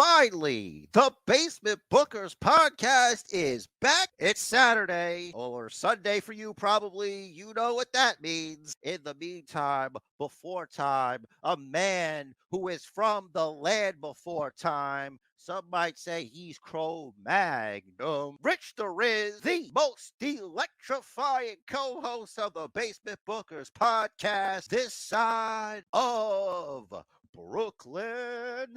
Finally, the Basement Bookers podcast is back. It's Saturday or Sunday for you, probably. You know what that means. In the meantime, before time, a man who is from the land before time. Some might say he's Cro-Magnon. Rich the Riz, the most electrifying co-host of the Basement Bookers podcast, this side of Brooklyn.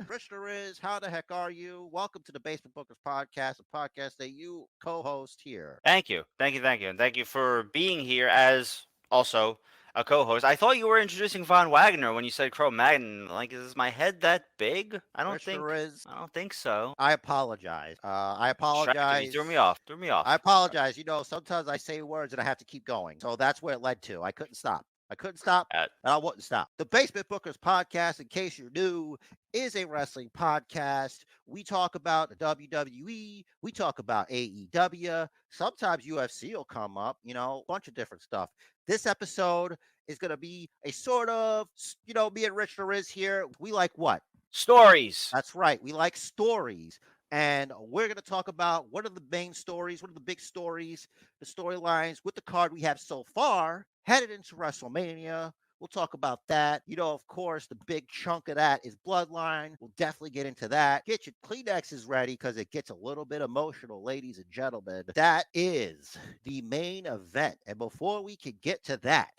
RichTheRiz, how the heck are you? Welcome to the Basement Bookers podcast, a podcast that you co-host here. Thank you. And thank you for being here as also a co-host. I thought you were introducing Von Wagner when you said Cro-Magnon. Like, is my head that big? RichTheRiz, I don't think so. I apologize. I Distracted me. apologize. Threw me off. I apologize. You know, sometimes I say words and I have to keep going. So that's where it led to. I couldn't stop. Uh, And I wouldn't stop. The Basement Bookers podcast, in case you're new, is a wrestling podcast. We talk about the WWE. We talk about AEW. Sometimes UFC will come up, you know, a bunch of different stuff. This episode is going to be a sort of, me and Rich the Riz here. We like what? Stories. That's right. We like stories. And we're going to talk about what are the main stories, what are the big stories, the storylines with the card we have so far headed into WrestleMania. We'll talk about that. You know, of course, the big chunk of that is Bloodline. We'll definitely get into that. Get your Kleenexes ready because it gets a little bit emotional, ladies and gentlemen. That is the main event. And before we can get to that,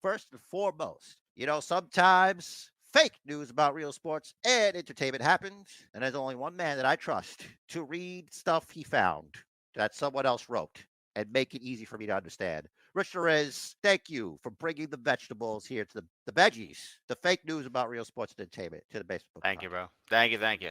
first and foremost, you know, sometimes fake news about real sports and entertainment happens, and there's only one man that I trust to read stuff he found that someone else wrote and make it easy for me to understand. Rich Perez, thank you for bringing the vegetables here to the veggies, the fake news about real sports and entertainment to the Basement Book Thank you, Podcast. bro. Thank you.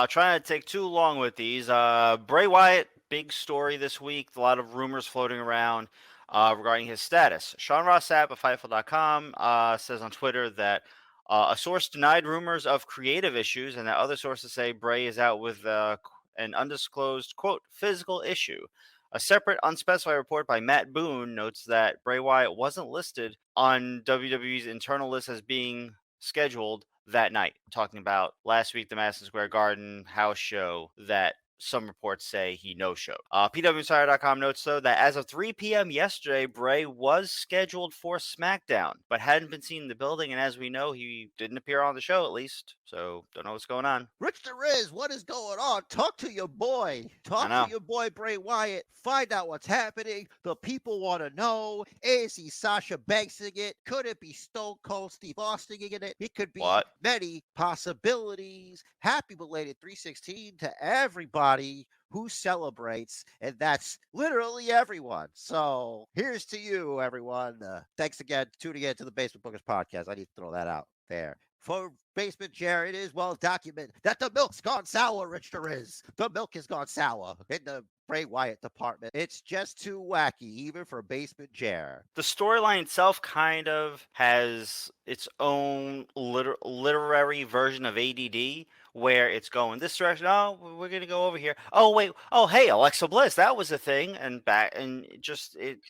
Trying to take too long with these. Bray Wyatt, big story this week. A lot of rumors floating around regarding his status. Sean Ross Sapp of Fightful.com says on Twitter that a source denied rumors of creative issues, and that other sources say Bray is out with an undisclosed, quote, physical issue. A separate unspecified report by Matt Boone notes that Bray Wyatt wasn't listed on WWE's internal list as being scheduled that night. Talking about last week, the Madison Square Garden house show that some reports say he no-showed. PWInsider.com notes, though, that as of 3 p.m. yesterday, Bray was scheduled for SmackDown, but hadn't been seen in the building, and as we know, he didn't appear on the show, at least, so don't know what's going on. Rich the Riz, what is going on? Talk to your boy. Talk to your boy Bray Wyatt. Find out what's happening. The people want to know. Is he Sasha Banksing it? Could it be Stone Cold Steve Austin in it? It could be many possibilities. Happy belated 316 to everybody who celebrates, and that's literally everyone. So here's to you, everyone. Thanks again for tuning in to the Basement Bookers podcast. I need to throw that out there. For BasementJer, it is well documented that the milk's gone sour, Rich the Riz. The milk has gone sour in the Bray Wyatt department. It's just too wacky, even for BasementJer. The storyline itself kind of has its own literary version of ADD, where it's going this direction. Oh, we're gonna go over here. Oh wait. Oh hey, Alexa Bliss. That was a thing, and back, and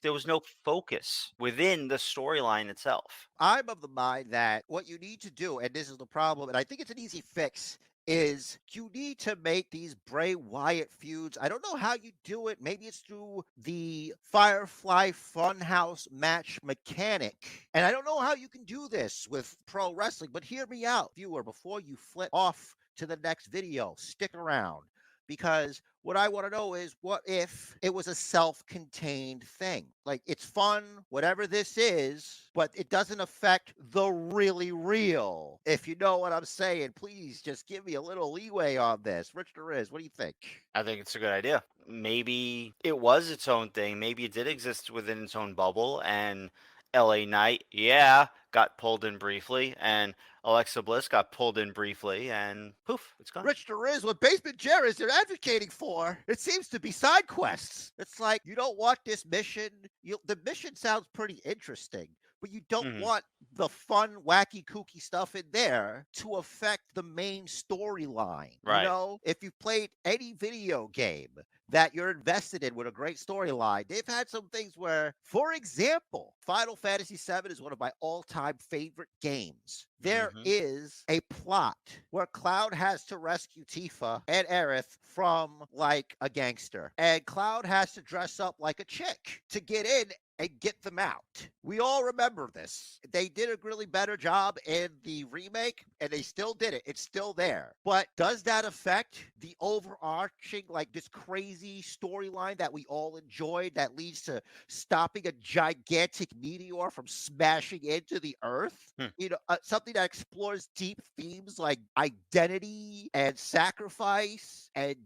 there was no focus within the storyline itself. I'm of the mind that what you need to do, and this is the problem, and I think it's an easy fix, is you need to make these Bray Wyatt feuds. I don't know how you do it. Maybe it's through the Firefly Funhouse match mechanic. And I don't know how you can do this with pro wrestling, but hear me out, viewer, before you flip off to the next video. Stick around. Because what I want to know is, what if it was a self-contained thing? Like, it's fun, whatever this is, but it doesn't affect the really real. If you know what I'm saying, please just give me a little leeway on this. Rich the Riz, what do you think? I think it's a good idea. Maybe it was its own thing. Maybe it did exist within its own bubble, and LA Knight, got pulled in briefly, and Alexa Bliss got pulled in briefly, and poof, it's gone. Rich the Riz, what BasementJer is they're advocating for, it seems to be side quests. It's like, you don't want this mission. The mission sounds pretty interesting, but you don't Mhm. want the fun, wacky, kooky stuff in there to affect the main storyline. You Right. know, if you've played any video game that you're invested in with a great storyline, they've had some things where, for example, Final Fantasy VII is one of my all-time favorite games. There Mhm. is a plot where Cloud has to rescue Tifa and Aerith from like a gangster, and Cloud has to dress up like a chick to get in and get them out. We all remember this. They did a really better job in the remake, and they still did it. It's still there. But does that affect the overarching, like this crazy storyline that we all enjoyed that leads to stopping a gigantic meteor from smashing into the Earth? Hmm. You know, something that explores deep themes like identity and sacrifice and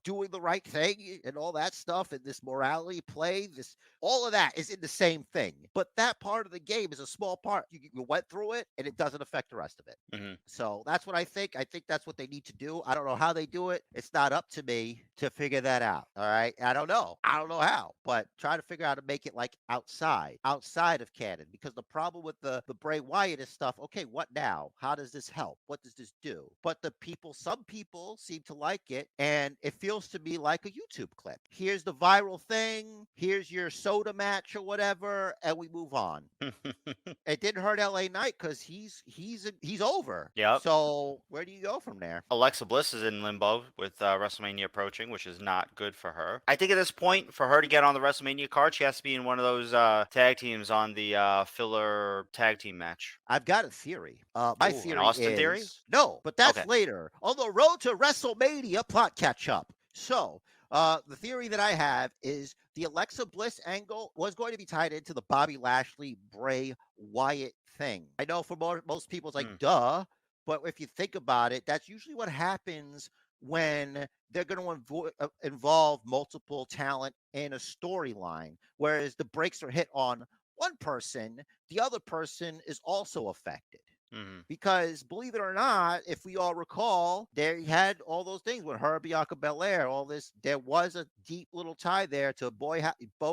doing the right thing and all that stuff, and this morality play, this all of that is in the same thing. But that part of the game is a small part. You went through it and it doesn't affect the rest of it. Mhm. So that's what I think. I think that's what they need to do. I don't know how they do it. It's not up to me to figure that out. All right. I don't know. I don't know how, but try to figure out how to make it like outside of canon. Because the problem with the Bray Wyatt is stuff. Okay, what now? How does this help? What does this do? But some people seem to like it, and it feels to me like a YouTube clip. Here's the viral thing. Here's your soda match or whatever, and we move on. It didn't hurt LA Knight because he's over. Yep. So where do you go from there? Alexa Bliss is in limbo with WrestleMania approaching, which is not good for her. I think at this point, for her to get on the WrestleMania card, she has to be in one of those tag teams on the filler tag team match. I've got a theory. My Ooh, an theory Austin theory? is no, but that's Okay. later. On the road to WrestleMania plot catch up. So the theory that I have is the Alexa Bliss angle was going to be tied into the Bobby Lashley Bray Wyatt thing. I know for most people it's like Mm. duh, but if you think about it, that's usually what happens when they're going to involve multiple talent in a storyline, whereas the brakes are hit on one person, the other person is also affected. Mhm. Because believe it or not, if we all recall, they had all those things with her, Bianca Belair, all this. There was a deep little tie there to Bo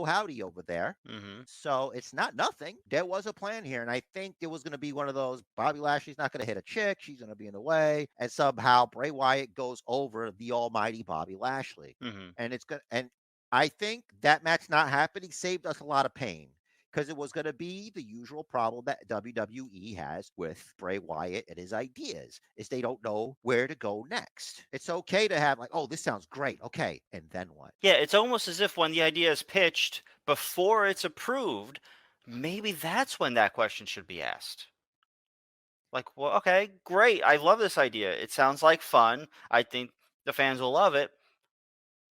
Howdy over there. Mhm. So it's not nothing. There was a plan here. And I think it was going to be one of those Bobby Lashley's not going to hit a chick. She's going to be in the way. And somehow Bray Wyatt goes over the almighty Bobby Lashley. Mhm. And it's good. And I think that match not happening saved us a lot of pain because it was going to be the usual problem that WWE has with Bray Wyatt and his ideas is they don't know where to go next. It's okay to have like, oh, this sounds great. Okay. And then what? Yeah, it's almost as if when the idea is pitched before it's approved, maybe that's when that question should be asked. Like, well, okay, great. I love this idea. It sounds like fun. I think the fans will love it.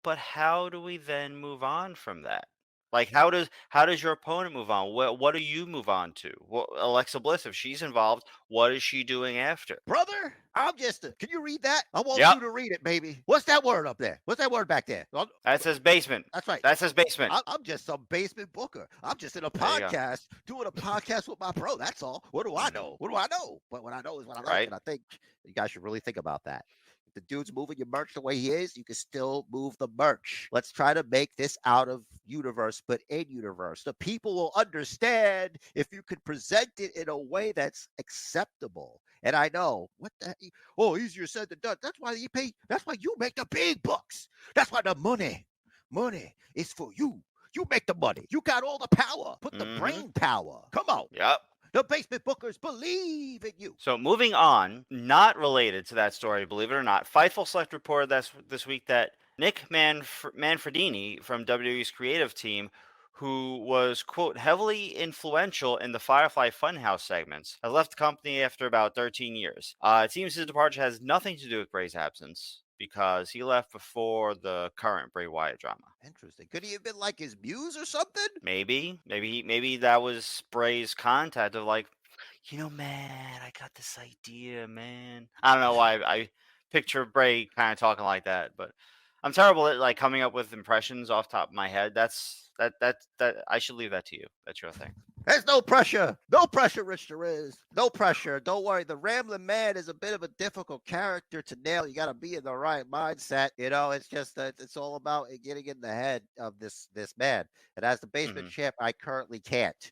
But how do we then move on from that? Like, how does your opponent move on? What do you move on to? Well, Alexa Bliss, if she's involved, what is she doing after? Brother, I'm just can you read that? I want Yep, you to read it, baby. What's that word up there? What's that word back there? that says basement. That's right. That says basement. I'm just some basement booker. I'm just in a There you go. podcast doing a podcast with my bro. That's all. What do I Mhm. know? What do I know? But what I know is what I know. Right? And I think you guys should really think about that. If the dude's moving your merch the way he is, you can still move the merch. Let's try to make this out of universe, but in universe. The people will understand if you can present it in a way that's acceptable. And I know what the oh, easier said than done. That's why you pay. That's why you make the big bucks. That's why the money is for you. You make the money. You got all the power. Put the Mm-hmm. brain power. Come on. Yep. The basement bookers believe in you. So moving on, not related to that story, believe it or not, Fightful Select reported this week that Nick Manfredini from WWE's creative team, who was, quote, heavily influential in the Firefly Funhouse segments, has left the company after about 13 years. It seems his departure has nothing to do with Bray's absence because he left before the current Bray Wyatt drama. Interesting. Could he have been like his muse or something? Maybe that was Bray's contact of like, man, I got this idea, man. I don't know why I picture Bray kind of talking like that, but I'm terrible at like coming up with impressions off the top of my head. That I should leave that to you. That's your thing. There's no pressure. No pressure, RichTheRiz. No pressure. Don't worry. The Rambling Man is a bit of a difficult character to nail. You got to be in the right mindset. You know, it's just that it's all about getting in the head of this man. And as the basement champ, I currently can't.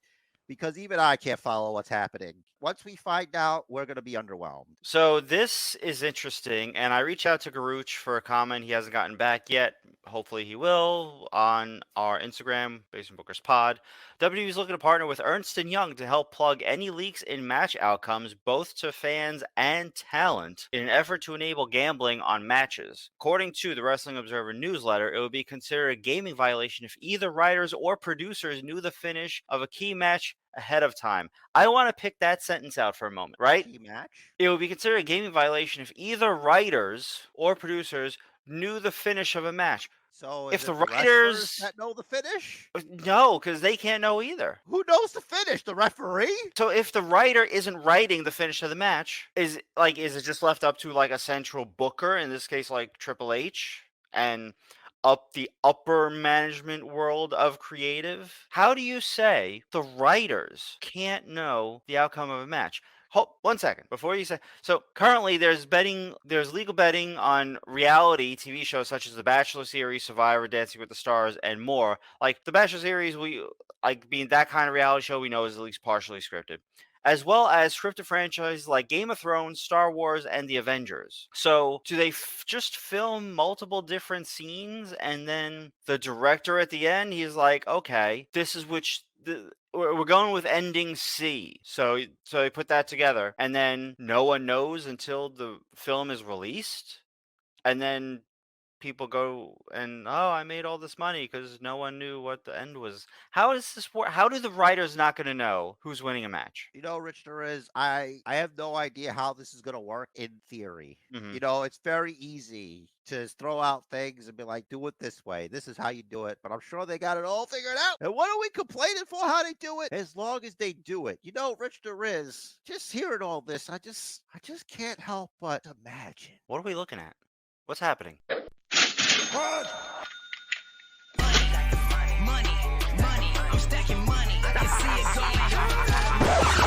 because even I can't follow what's happening. Once we find out, we're going to be underwhelmed. So this is interesting, and I reached out to Garuch for a comment. He hasn't gotten back yet. Hopefully he will on our Instagram, Basement Bookers Pod. WWE is looking to partner with Ernst & Young to help plug any leaks in match outcomes, both to fans and talent, in an effort to enable gambling on matches. According to the Wrestling Observer newsletter, it would be considered a gaming violation if either writers or producers knew the finish of a key match ahead of time. I want to pick that sentence out for a moment, right? Key match. It would be considered a gaming violation if either writers or producers knew the finish of a match. So is If the it the wrestlers writers, that know the finish? no, because they can't know either. Who knows the finish? The referee? So if the writer isn't writing the finish of the match, is it just left up to like a central booker, in this case like Triple H, and up the upper management world of creative? How do you say the writers can't know the outcome of a match? Hold 1 second before you say. So currently, there's legal betting on reality TV shows such as The Bachelor series, Survivor, Dancing with the Stars, and more. Like the Bachelor series, we like being that kind of reality show we know is at least partially scripted, as well as scripted franchises like Game of Thrones, Star Wars, and The Avengers. So, do they just film multiple different scenes, and then the director at the end, he's like, okay, this is we're going with ending C. So they put that together, and then no one knows until the film is released, and then people go and, oh, I made all this money because no one knew what the end was. How does this work? How do the writers not going to know who's winning a match? Rich, there is. I have no idea how this is going to work in theory. Mm-hmm. It's very easy to throw out things and be like, do it this way. This is how you do it. But I'm sure they got it all figured out. And what are we complaining for how they do it? As long as they do it. RichTheRiz, just hearing all this, I just can't help but imagine. What are we looking at? What's happening? What? Money, I'm stacking money. I can see it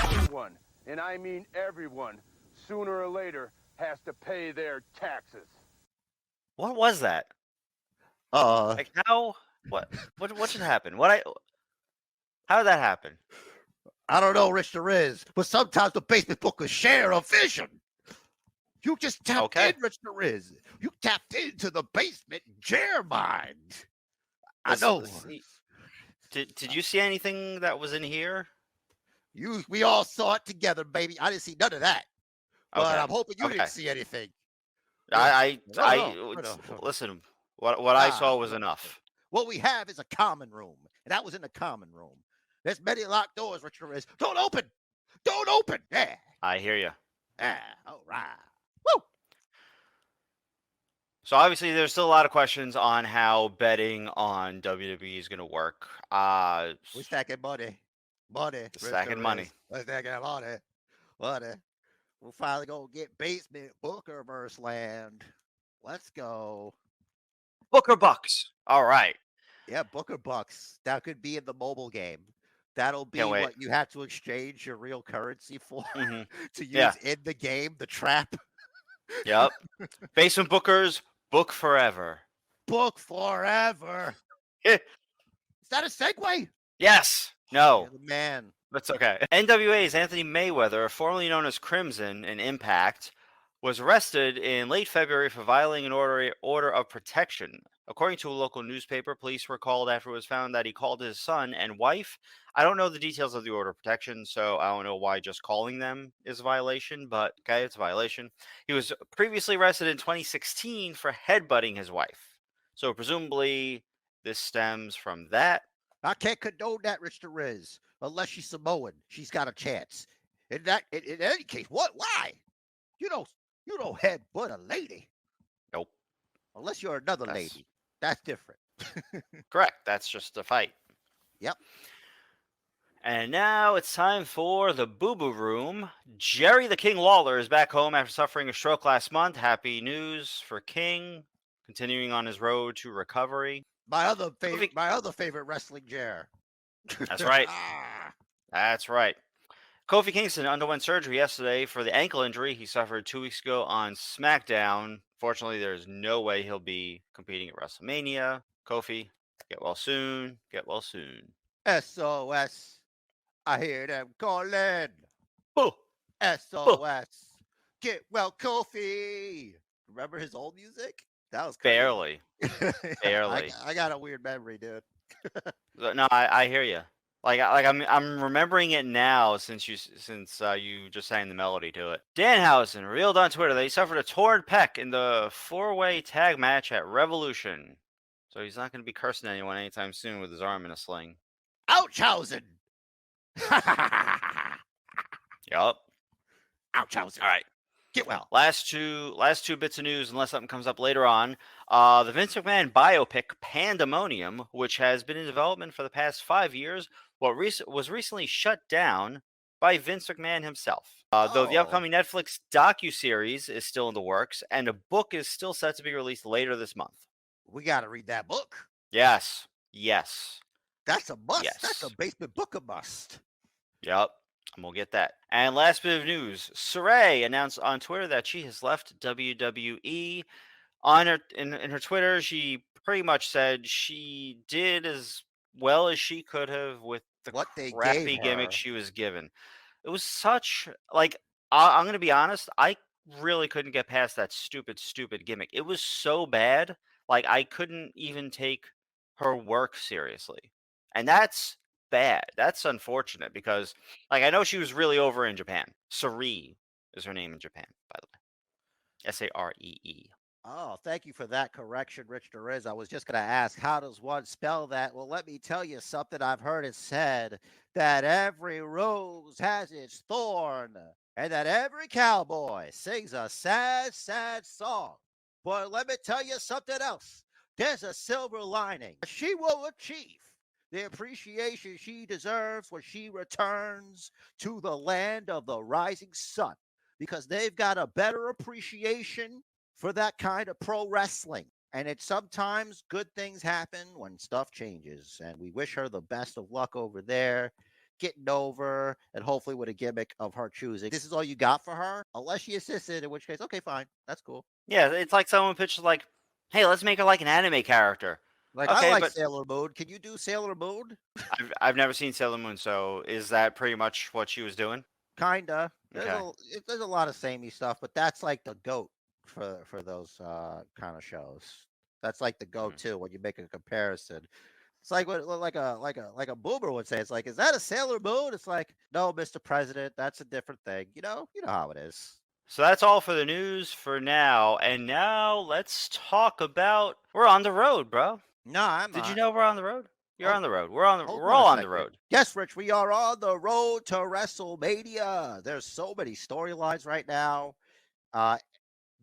going. Everyone, and I mean everyone, sooner or later has to pay their taxes. What was that? Like how? What should happen? How did that happen? I don't know, RichTheRiz, but sometimes the basement bookers share a vision. You just tapped in, RichTheRiz. You tapped into the BasementJer mind. I know. Did you see anything that was in here? We all saw it together, baby. I didn't see none of that. But I'm hoping you didn't see anything. Listen, what I saw was enough. What we have is a common room, and that was in the common room. There's many locked doors, RichTheRiz. Don't open. Don't open. Yeah. I hear you. Yeah. All right. Woo. So obviously, there's still a lot of questions on how betting on WWE is going to work. We're stacking money. Stacking money. We're stacking money. We're finally going to get basement Booker verse land. Let's go. Booker Bucks. All right. Yeah, Booker Bucks. That could be in the mobile game. That'll be Can't wait. what you have to exchange your real currency for to use Yeah. in the game, the trap. Yep. Basement Bookers, book forever. Book forever. Yeah. Is that a segue? Yes. No. You're the man. That's okay. NWA's Anthony Mayweather, formerly known as Crimson in Impact, was arrested in late February for violating an order of protection. According to a local newspaper, police were called after it was found that he called his son and wife. I don't know the details of the order of protection, so I don't know why just calling them is a violation, but okay, it's a violation. He was previously arrested in 2016 for headbutting his wife. So presumably this stems from that. I can't condone that, RichTheRiz, unless she's Samoan. She's got a chance. In any case, what? Why? You don't headbutt a lady. Nope. Unless you're another lady. That's different. Correct. That's just a fight. Yep. And now it's time for the boo-boo room. Jerry the King Lawler is back home after suffering a stroke last month. Happy news for King, continuing on his road to recovery. My other favorite wrestling Jer. That's right. That's right. Kofi Kingston underwent surgery yesterday for the ankle injury he suffered 2 weeks ago on SmackDown. Fortunately, there's no way he'll be competing at WrestleMania. Kofi, get well soon. Get well soon. SOS. I hear them calling. Boo. SOS. Get well, Kofi. Remember his old music? That was crazy. Barely. Barely. I got a weird memory, dude. No, I hear you. I'm remembering it now since you just sang the melody to it. Danhausen revealed on Twitter that he suffered a torn pec in the 4-way tag match at Revolution, so he's not going to be cursing anyone anytime soon with his arm in a sling. Ouchhausen. Yup. Ouchhausen. All right. Get well. Last two bits of news, unless something comes up later on. The Vince McMahon biopic Pandemonium, which has been in development for the past 5 years, was recently shut down by Vince McMahon himself. Though the upcoming Netflix docuseries is still in the works, and a book is still set to be released later this month. We got to read that book. Yes. That's a must. Yes. That's a basement book a must. Yep. And we'll get that. And last bit of news. Saray announced on Twitter that she has left WWE. In her Twitter, she pretty much said she did as well as she could have with the What they crappy gave gimmick her. she was given. It was such I'm going to be honest, I really couldn't get past that stupid gimmick. It was so bad, like I couldn't even take her work seriously. And that's bad. That's unfortunate because I know she was really over in Japan. Saree is her name in Japan, by the way. Saree. Oh, thank you for that correction, RichTheRiz. I was just going to ask, how does one spell that? Well, let me tell you something. I've heard it said that every rose has its thorn, and that every cowboy sings a sad, sad song. But let me tell you something else. There's a silver lining. She will achieve the appreciation she deserves when she returns to the land of the rising sun, because they've got a better appreciation for that kind of pro wrestling. And it's sometimes good things happen when stuff changes. And we wish her the best of luck over there, getting over, and hopefully with a gimmick of her choosing. This is all you got for her, unless she assisted, in which case, okay, fine, that's cool. Yeah, it's like someone pitches hey, let's make her like an anime character. Like, Okay, I like but Sailor Moon. Can you do Sailor Moon? I've never seen Sailor Moon, so is that pretty much what she was doing? Kinda. Okay. There's a lot of samey stuff, but that's like the goat for those kind of shows. That's like the go-to when you make a comparison. It's like what like a boomer would say. It's like, is that a Sailor Moon? It's like, no, Mr. President, that's a different thing. You know how it is. So that's all for the news for now. And now let's talk about we're on the road, bro. No, I'm Did not. you know we're on the road? You're Oh, on the road. We're all Hold on a the second. road. Yes, Rich, we are on the road to WrestleMania. There's so many storylines right now.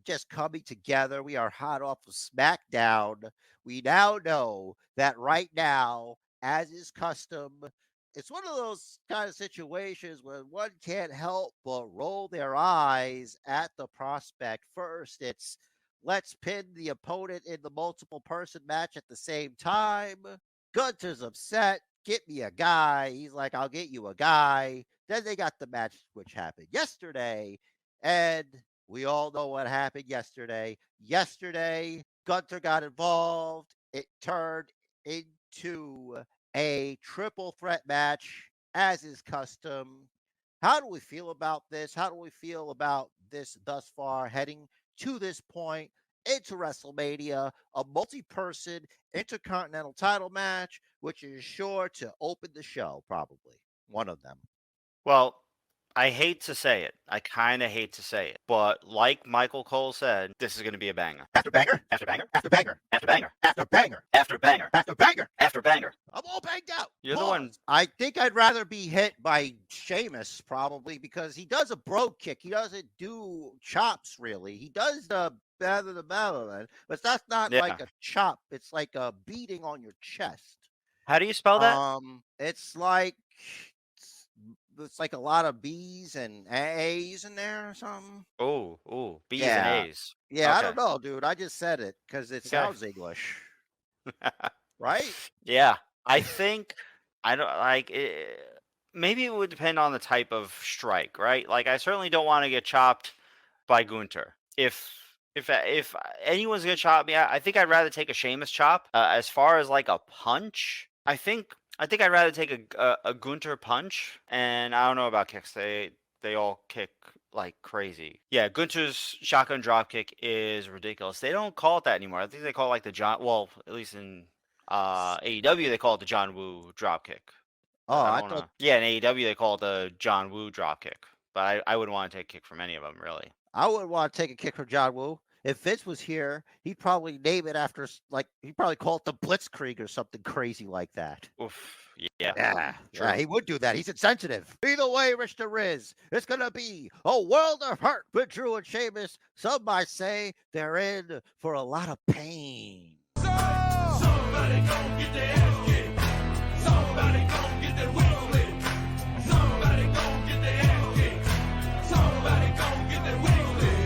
Just coming together. We are hot off of SmackDown. We now know that right now, as is custom, it's one of those kind of situations where one can't help but roll their eyes at the prospect. First, it's let's pin the opponent in the multiple person match at the same time. Gunter's upset. Get me a guy. He's like, I'll get you a guy. Then they got the match, which happened yesterday. And we all know what happened yesterday. Yesterday, Gunter got involved. It turned into a triple threat match, as is custom. How do we feel about this? How do we feel about this thus far, heading to this point into WrestleMania, a multi-person intercontinental title match, which is sure to open the show, probably one of them. Well, I hate to say it. I kind of hate to say it. But like Michael Cole said, this is going to be a banger. After banger, After banger. after banger, After banger. after banger, After banger. after banger. After banger. I'm all banged out. You're the one. Pause. I think I'd rather be hit by Sheamus probably, because he does a brogue kick. He doesn't do chops really. He does the better, but that's not Yeah. like a chop. It's like a beating on your chest. How do you spell that? It's like a lot of B's and A's in there or something. Oh, B's Yeah. and A's. Yeah, I Okay. don't know, dude. I just said it because it Okay. sounds English, right? Yeah, I think I don't like it. Maybe it would depend on the type of strike, right? Like I certainly don't want to get chopped by Gunter. If anyone's gonna chop me, I think I'd rather take a Sheamus chop. As far as like a punch, I think I think I'd rather take a Gunter punch, and I don't know about kicks. They all kick like crazy. Yeah, Gunter's shotgun drop kick is ridiculous. They don't call it that anymore. I think they call it like the John. Well, at least in AEW they call it the John Woo drop kick. Oh, But I I don't thought know. Yeah, in AEW they call it the John Woo drop kick. But I wouldn't want to take a kick from any of them really. I wouldn't want to take a kick from John Woo. If Vince was here, he'd probably name it after like he'd probably call it the Blitzkrieg or something crazy like that. Oof. Yeah. Yeah, True. yeah, he would do that. He's insensitive. Either way, RichTheRiz, it's gonna be a world of hurt with Drew and Sheamus. Some might say they're in for a lot of pain. Somebody gon' get their ass kicked. Somebody gon' get their wig split. Somebody gon' get their ass kicked. Somebody gon' get their wig split.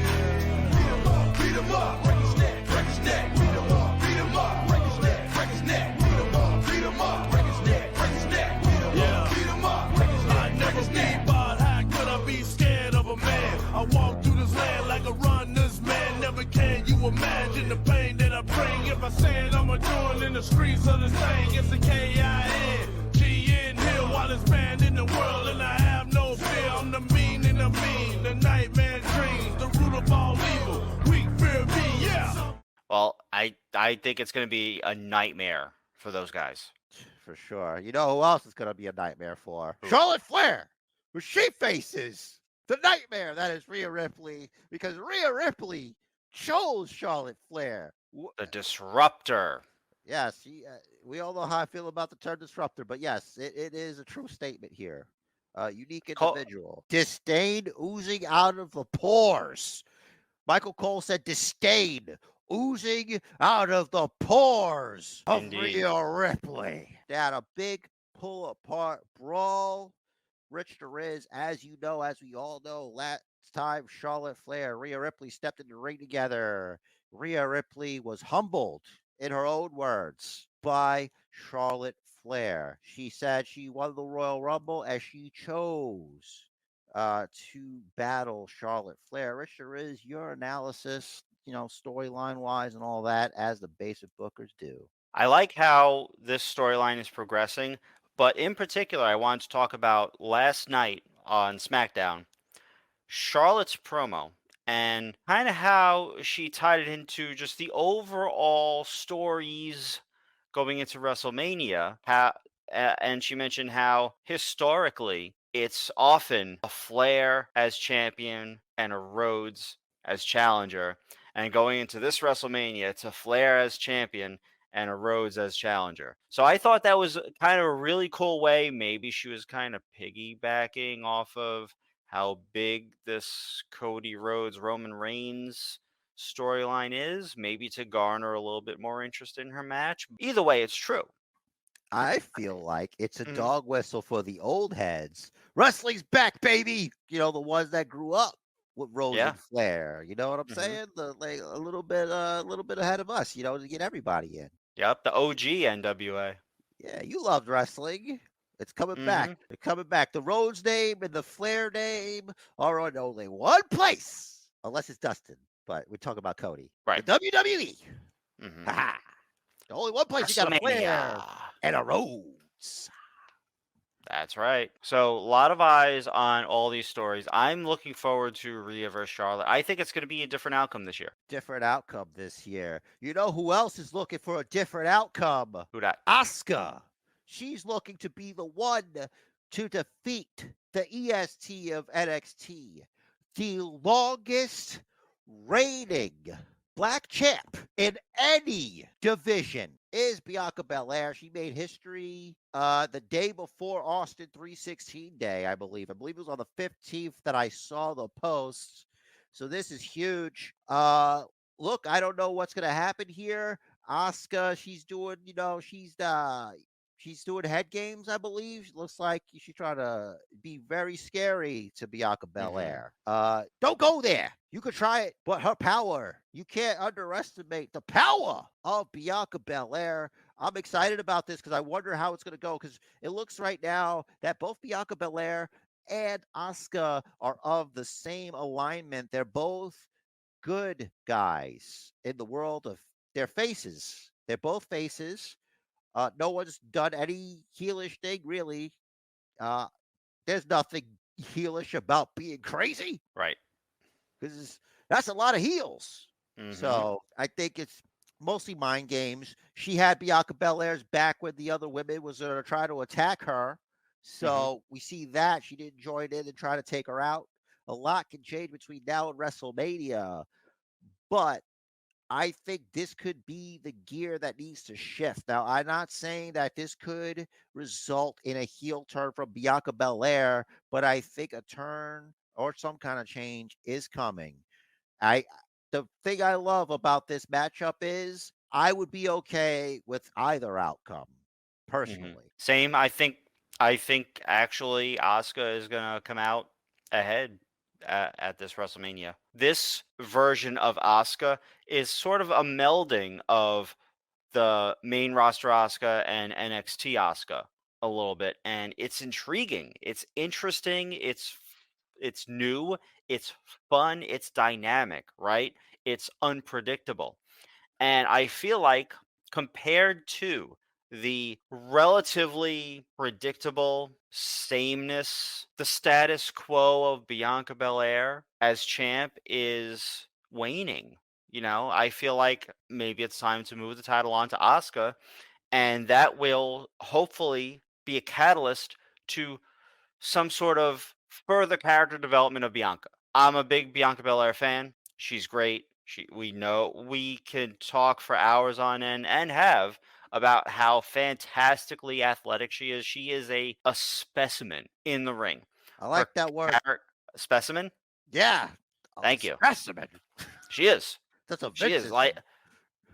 Beat 'em up, break his neck, break his neck. Beat 'em up, break his neck, break his neck. Beat 'em up, break his neck, break his neck. Beat 'em up, break his neck, break his neck. But how could I be scared of a man? I walk through this land like a runner's man. Never can you imagine the pain that I bring. If I say it, I'ma do it in the streets of this thing. It's the K-I-N-G-N Hill, wildest band in the world, and I have no fear. I'm the mean and the mean, the nightmare dreams, the root of all evil. Weak fear me, yeah. Well, I think it's going to be a nightmare for those guys. For sure. You know who else is gonna be a nightmare for? Who? Charlotte Flair with sheep faces. The nightmare that is Rhea Ripley, because Rhea Ripley chose Charlotte Flair. The disruptor. Yes, we all know how I feel about the term disruptor, but yes, it is a true statement here. Unique individual. Disdain oozing out of the pores. Michael Cole said disdain oozing out of the pores of Indeed. Rhea Ripley. They had a big pull apart brawl. RichTheRiz, as you know, as we all know, last time Charlotte Flair, Rhea Ripley stepped in the ring together. Rhea Ripley was humbled, in her own words, by Charlotte Flair. She said she won the Royal Rumble as she chose to battle Charlotte Flair. RichTheRiz, your analysis, storyline wise and all that, as the basic bookers do. I like how this storyline is progressing, but in particular, I wanted to talk about last night on SmackDown, Charlotte's promo, and kind of how she tied it into just the overall stories going into WrestleMania. And she mentioned how historically it's often a Flair as champion and a Rhodes as challenger. And going into this WrestleMania, it's a Flair as champion and a Rhodes as challenger. So I thought that was kind of a really cool way. Maybe she was kind of piggybacking off of how big this Cody Rhodes Roman Reigns storyline is, maybe to garner a little bit more interest in her match. Either way, it's true. I feel like it's a Mhm. dog whistle for the old heads. Wrestling's back, baby. The ones that grew up with Rose Yeah. and Flair. You know what I'm Mhm. saying? Like a little bit ahead of us. To get everybody in. Yep, the OG NWA. Yeah, you loved wrestling. It's coming back. Mhm. It's coming back. The Rhodes name and the Flair name are on only one place, unless it's Dustin. But we're talking about Cody. Right. The WWE. Mhm. Ha-ha. The only one place you got a Flair WrestleMania. and a Rhodes. That's right. So a lot of eyes on all these stories. I'm looking forward to Rhea versus Charlotte. I think it's going to be a different outcome this year. Different outcome this year. You know who else is looking for a different outcome? Who dat? Asuka. She's looking to be the one to defeat the EST of NXT, the longest reigning black champ in any division is Bianca Belair. She made history the day before Austin 316 Day, I believe. I believe it was on the 15th that I saw the posts. So this is huge. Look, I don't know what's gonna happen here. Asuka, she's doing, she's doing head games, I believe. Looks like she's trying to be very scary to Bianca Belair. Don't go there. You could try it, but her power, you can't underestimate the power of Bianca Belair. I'm excited about this because I wonder how it's going to go, because it looks right now that both Bianca Belair and Asuka are of the same alignment. They're both good guys in the world of their faces. They're both faces. No one's done any heelish thing really. Uh, there's nothing heelish about being crazy Right. because that's a lot of heels. Mm-hmm. So I think it's mostly mind games. She had Bianca Belair's back when the other women was going to try to attack her. Mm-hmm. So we see that she didn't join in and try to take her out. A lot can change between now and WrestleMania, but I think this could be the gear that needs to shift. Now, I'm not saying that this could result in a heel turn from Bianca Belair, but I think a turn or some kind of change is coming. I the thing I love about this matchup is I would be okay with either outcome Mm-hmm. personally. Same. I think actually Asuka is gonna come out ahead at this WrestleMania. This version of Asuka is sort of a melding of the main roster Asuka and NXT Asuka a little bit, and it's intriguing. It's interesting. It's new. It's fun. It's dynamic. Right. It's unpredictable. And I feel like compared to the relatively predictable sameness, the status quo of Bianca Belair as champ is waning. I feel like maybe it's time to move the title on to Asuka, and that will hopefully be a catalyst to some sort of further character development of Bianca. I'm a big Bianca Belair fan. She's great. We know we can talk for hours on end and have about how fantastically athletic she is. She is a specimen in the ring. I Her like that word. specimen. Yeah. A Thank you. specimen. She is. That's a She is Vincent.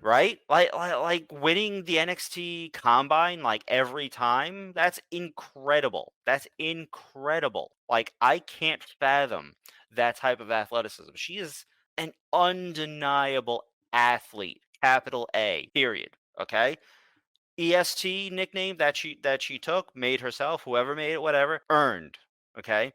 right? Like winning the NXT Combine like every time. That's incredible. That's incredible. Like I can't fathom that type of athleticism. She is an undeniable athlete. Capital A. Period. Okay. EST nickname that she took, made herself, whoever made it, whatever, earned. Okay.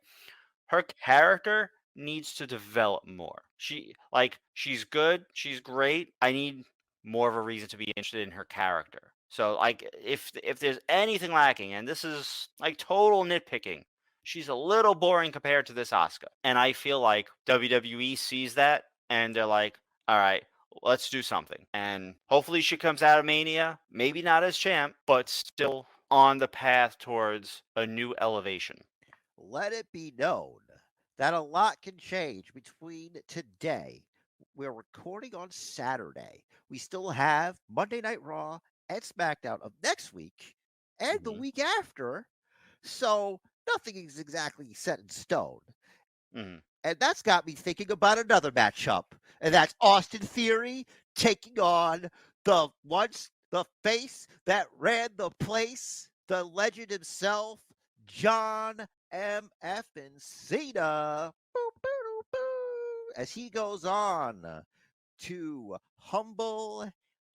Her character needs to develop more. She's good, she's great. I need more of a reason to be interested in her character. So like if there's anything lacking, and this is like total nitpicking, she's a little boring compared to this Asuka. And I feel like WWE sees that and they're like, all right, let's do something. And hopefully she comes out of Mania, maybe not as champ, but still on the path towards a new elevation. Let it be known that a lot can change between today. We're recording on Saturday. We still have Monday Night Raw and SmackDown of next week and the Mhm. week after. So nothing is exactly set in stone. Mhm. And that's got me thinking about another matchup. And that's Austin Theory taking on the face that ran the place, the legend himself, John M.F. and Cena. Boo, boo, boo, boo, as he goes on to humble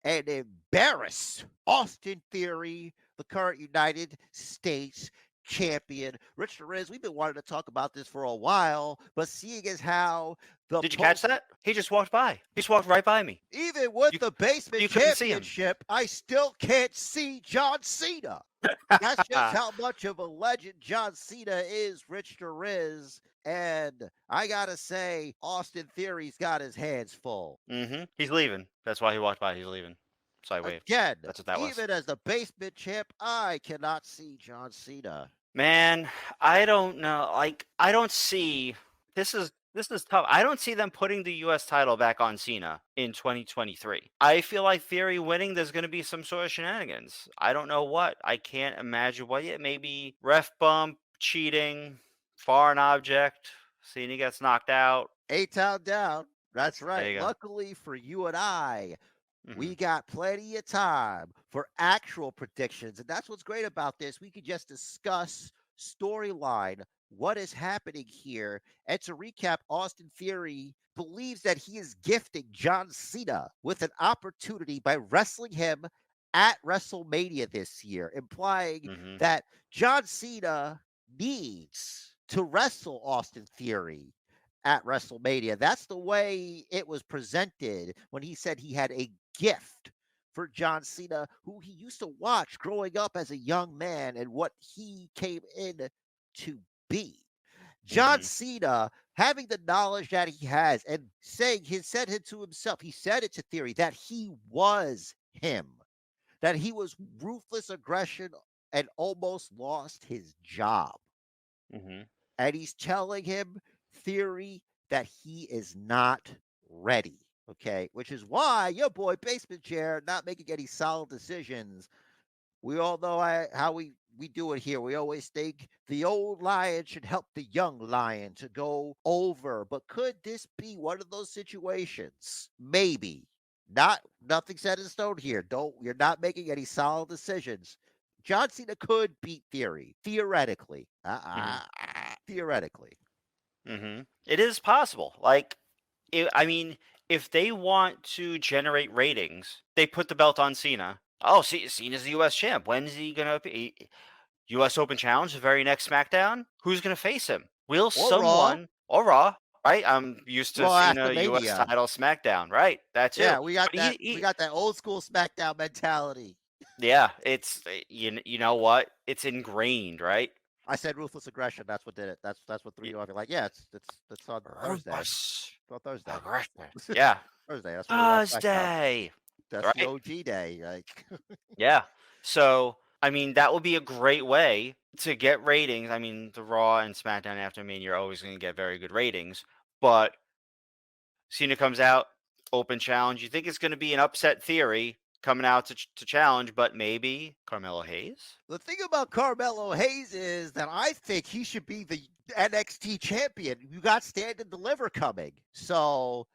and embarrass Austin Theory, the current United States champion. RichTheRiz, we've been wanting to talk about this for a while, but seeing as how the Did you catch that? He just walked by. He just walked right by me. even with You- the basement you couldn't see him. championship, I still can't see John Cena. That's just how much of a legend John Cena is, RichTheRiz. And I gotta say, Austin Theory's got his hands full. He's leaving. That's why he walked by. He's leaving. So I waved. Again, That's what that was. even as the basement champ, I cannot see John Cena. Man, I don't know. Like, I don't see. This is tough. I don't see them putting the U.S. title back on Cena in 2023. I feel like Theory winning, there's going to be some sort of shenanigans. I don't know what. I can't imagine what yet. Maybe ref bump, cheating, foreign object. Cena gets knocked out. A-Town down. That's There right. you go. Luckily for you and I, Mhm. we got plenty of time for actual predictions. And that's what's great about this. We could just discuss storyline, what is happening here. And to recap, Austin Theory believes that he is gifting John Cena with an opportunity by wrestling him at WrestleMania this year, implying Mhm. that John Cena needs to wrestle Austin Theory at WrestleMania. That's the way it was presented when he said he had a gift for John Cena, who he used to watch growing up as a young man and what he came in to be. John Mm-hmm. Cena, having the knowledge that he has and saying, he said it to himself, he said it to Theory, that he was him, that he was ruthless aggression and almost lost his job. Mm-hmm. And he's telling him, Theory, that he is not ready. Okay, which is why your boy Basement Chair not making any solid decisions. We all know how we do it here. We always think the old lion should help the young lion to go over. But could this be one of those situations? Maybe. Not nothing set in stone here. Don't You're not making any solid decisions. John Cena could beat Theory theoretically. Mm-hmm. Theoretically. Mm-hmm. It is possible. Like, I mean, if they want to generate ratings, they put the belt on Cena. Oh, Cena's the U.S. champ. When's he gonna be U.S. Open Challenge? The very next SmackDown. Who's gonna face him? Will Or Raw. someone or Raw? Right. I'm used to Raw after Cena U.S. Mania. title SmackDown. Right. That too. Yeah, we got But that. We got that old school SmackDown mentality. yeah, it's you know what? It's ingrained, right? I said ruthless aggression. That's what did it. That's what threw you off. You're like, yeah, it's on Thursday. Ruthless It's on Thursday. aggression. Yeah. Thursday. That's when we watch SmackDown. Thursday. That's the Right. OG day. Like, Yeah. So, I mean, that would be a great way to get ratings. I mean, the Raw and SmackDown after Mania, you're always going to get very good ratings. But Cena comes out, open challenge. You think it's going to be an upset Theory coming out to challenge, but maybe Carmelo Hayes? the thing about Carmelo Hayes is that I think he should be the NXT champion. You got Stand and Deliver coming. So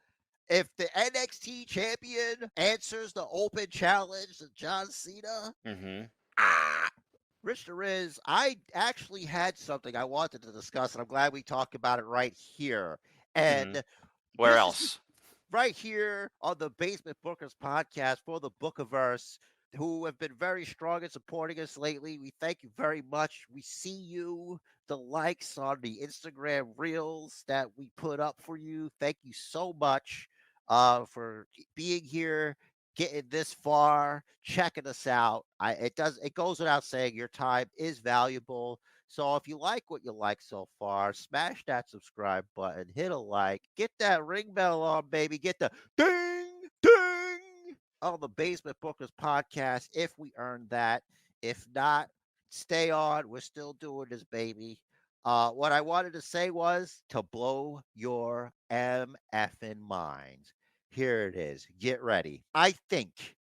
if the NXT champion answers the open challenge to John Cena, Mm-hmm. RichTheRiz, I actually had something I wanted to discuss, and I'm glad we talked about it right here. And Where this is else? right here on the Basement Bookers podcast for the Bookiverse, who have been very strong in supporting us lately. We thank you very much. We see you, the likes on the Instagram reels that we put up for you. Thank you so much for being here, getting this far, checking us out. It goes without saying your time is valuable. So if you like what you like so far, smash that subscribe button, hit a like, get that ring bell on, baby, get the ding, ding on the Basement Bookers podcast if we earn that. If not, stay on. We're still doing this, baby. What I wanted to say was to blow your MFing minds. Here it is. Get ready. I think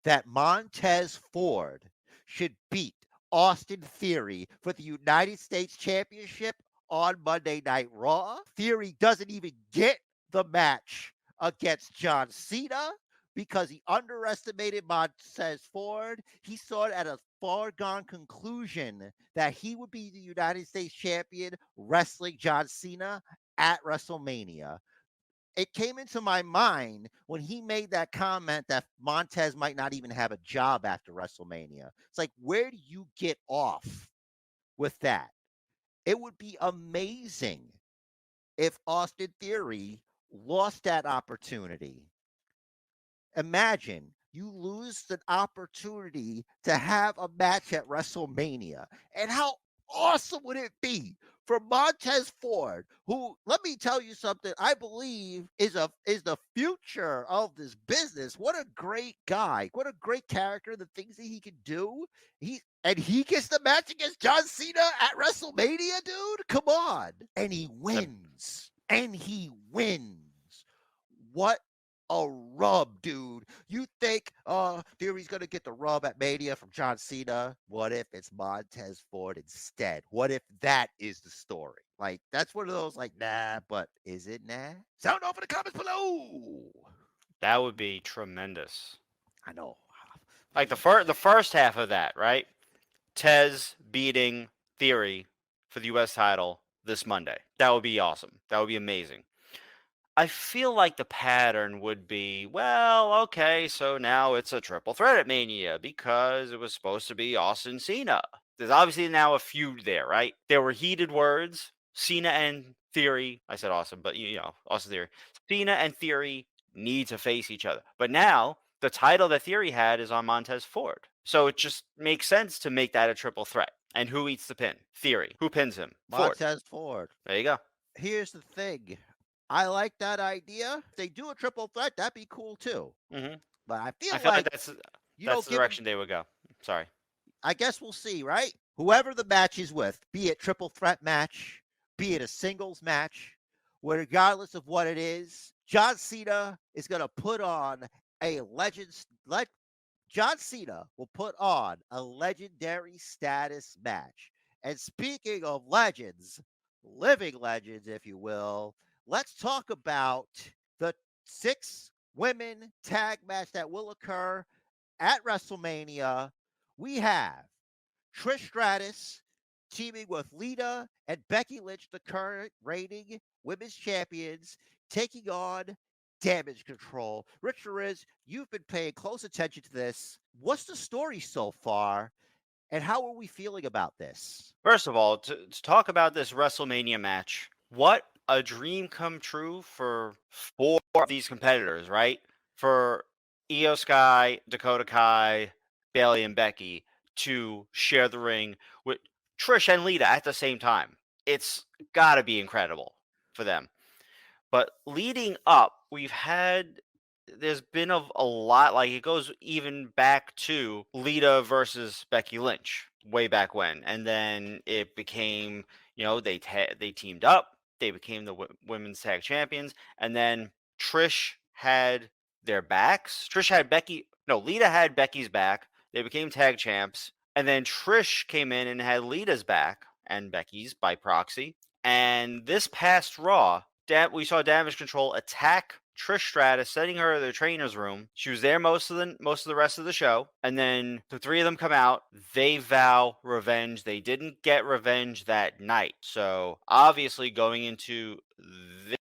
that Montez Ford should beat Austin Theory for the United States Championship on Monday Night Raw. Theory doesn't even get the match against John Cena because he underestimated Montez Ford. He saw it at a far gone conclusion that he would be the United States champion wrestling John Cena at WrestleMania. It came into my mind when he made that comment that Montez might not even have a job after WrestleMania. It's like, where do you get off with that? It would be amazing if Austin Theory lost that opportunity. Imagine you lose an opportunity to have a match at WrestleMania. And how awesome would it be for Montez Ford, who, let me tell you something, I believe is the future of this business. What a great guy. What a great character, the things that he can do. He gets the match against John Cena at WrestleMania, dude. Come on. And he wins. And he wins. What a rub, dude. You think Theory's gonna get the rub at Mania from John Cena? What if it's Montez Ford instead? What if that is the story? Like, that's one of those, like, nah, but is it nah? Sound off in the comments below. That would be tremendous. I know. Like the first half of that, right? Tez beating Theory for the U.S. title this Monday. That would be awesome. That would be amazing. I feel like the pattern would be, well, okay, so now it's a triple threat at Mania because it was supposed to be Austin Cena. There's obviously now a feud there, right? There were heated words. Cena and Theory, I said Austin, but Austin Theory. Cena and Theory need to face each other. But now the title that Theory had is on Montez Ford. So it just makes sense to make that a triple threat. And who eats the pin? Theory. Who pins him? Ford. Montez Ford. There you go. Here's the thing. I like that idea. If they do a triple threat, that'd be cool too. Hmm. But I I feel feel like like, that's the given, direction they would go. Sorry. I guess we'll see, right? Whoever the match is with, be it triple threat match, be it a singles match, regardless of what it is, John Cena is going to put on a John Cena will put on a legendary status match. And speaking of legends, living legends, if you will, let's talk about the 6 women tag match that will occur at WrestleMania. We have Trish Stratus teaming with Lita and Becky Lynch, the current reigning women's champions, taking on Damage Control. RichTheRiz, you've been paying close attention to this. What's the story so far, and how are we feeling about this? First of all, to talk about this WrestleMania match, what a dream come true for 4 of these competitors, right? For Io Sky, Dakota Kai, Bailey, and Becky to share the ring with Trish and Lita at the same time. It's got to be incredible for them. But leading up, there's been a lot, like it goes even back to Lita versus Becky Lynch way back when, and then it became, they teamed up, they became the women's tag champions, and then Trish had their backs. Lita had Becky's back. They became tag champs, and then Trish came in and had Lita's back and Becky's by proxy. And this past Raw, we saw Damage Control attack Trish Stratus, sending her to the trainer's room. She was there most of the rest of the show, and then the 3 of them come out. They vow revenge. They didn't get revenge that night, so obviously going into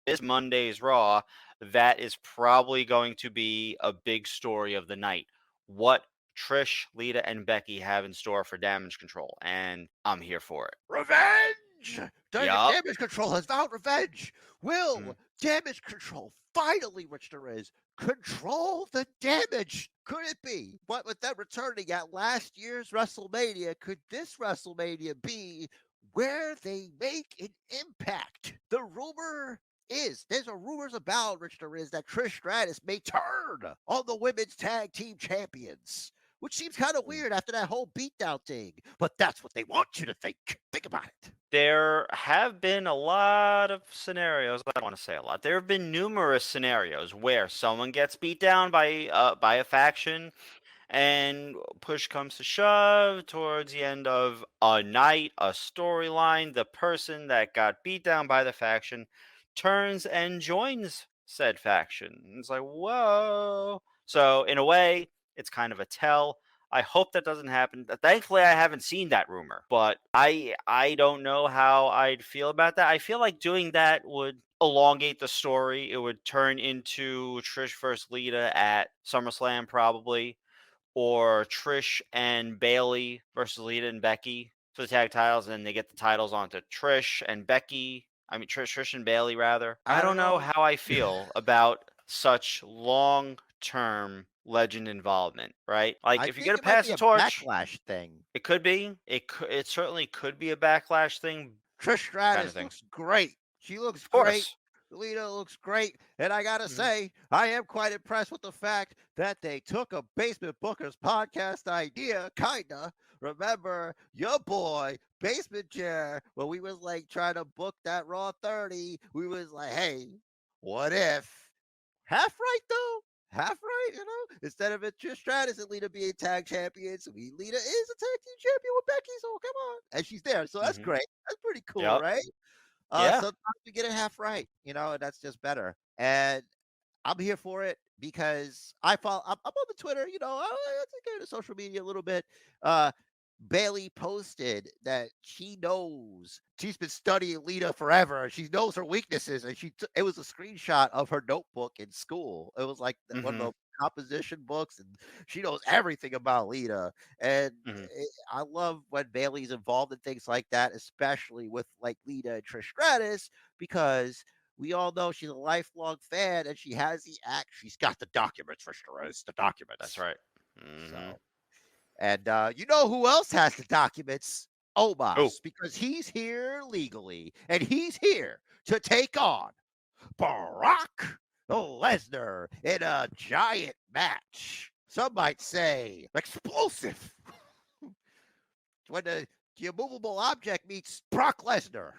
this Monday's Raw, that is probably going to be a big story of the night. What Trish, Lita, and Becky have in store for Damage Control, and I'm here for it. Revenge! Yup. Damage Control has vowed revenge. Will Damage Control finally, RichTheRiz, control the damage? Could it be? What with them returning at last year's WrestleMania, could this WrestleMania be where they make an impact? The rumor is, there's rumors about, RichTheRiz, that Trish Stratus may turn on the women's tag team champions, which seems kind of weird after that whole beatdown thing. But that's what they want you to think. Think about it. There have been a lot of scenarios. I don't want to say a lot. There have been numerous scenarios where someone gets beat down by a faction, and push comes to shove towards the end of a night, a storyline. The person that got beat down by the faction turns and joins said faction. It's like, whoa. So in a way, it's kind of a tell. I hope that doesn't happen. Thankfully, I haven't seen that rumor, but I don't know how I'd feel about that. I feel like doing that would elongate the story. It would turn into Trish versus Lita at SummerSlam probably, or Trish and Bailey versus Lita and Becky for the tag titles, and then they get the titles onto Trish and Becky. I mean, Trish and Bailey, rather. I don't know how I feel about such long-term legend involvement, right? Like, if you're gonna pass the torch, backlash thing. it could be. It certainly could be a backlash thing. Trish Stratus thing. looks great. She looks Of course. great. Lita looks great. And I got to say, I am quite impressed with the fact that they took a Basement Bookers podcast idea, kinda. Remember your boy, BasementJer, when we was like trying to book that Raw 30, we was like, hey, what if? Half right, though. Half right, instead of it Trish Stratus and Lita being tag champions, Lita is a tag team champion with Becky, so come on. And she's there, so that's great. That's pretty cool, Yep. right? Yeah. Sometimes we get it half right, and that's just better. And I'm here for it because I'm on the Twitter, I think I the social media a little bit. Bailey posted that she knows she's been studying Lita forever. She knows her weaknesses, and it was a screenshot of her notebook in school. It was like one of the composition books, and she knows everything about Lita. And I love when Bailey's involved in things like that, especially with like Lita and Trish Stratus, because We all know she's a lifelong fan, and she has the act. She's got the documents, RichTheRiz, the documents. That's right. Mm-hmm. So, and you know who else has the documents? Omos, because he's here legally, and he's here to take on Brock Lesnar in a giant match. Some might say explosive. When the immovable object meets Brock Lesnar.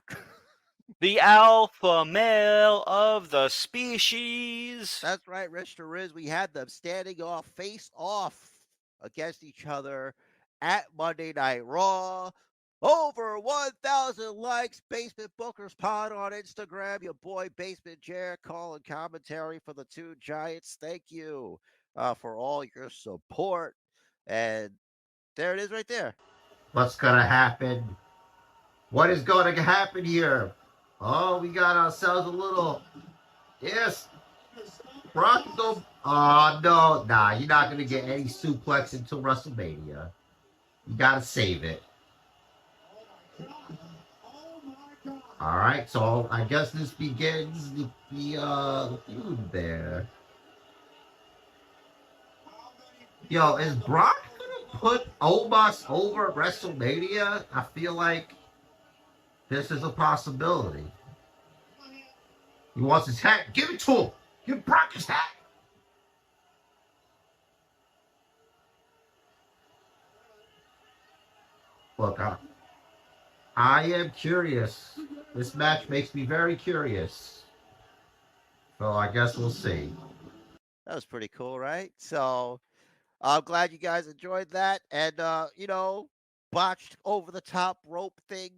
The alpha male of the species. That's right, RichTheRiz. We had them standing off, face off against each other at Monday Night Raw. Over 1,000 likes. Basement Bookers Pod on Instagram. Your boy BasementJer calling commentary for the two giants. Thank you for all your support. And there it is right there. What's going to happen? What is going to happen here? Oh, we got ourselves a little... Yes. Brock, oh, no. Nah, you're not going to get any suplex until WrestleMania. You got to save it. All right, so I guess this begins the feud there. Yo, is Brock gonna put Omos over at WrestleMania? I feel like this is a possibility. He wants his hat. Give it to him. Give Brock his hat. Look, I am curious. This match makes me very curious. So I guess we'll see. That was pretty cool, right? So I'm glad you guys enjoyed that. And, botched over the top rope thing,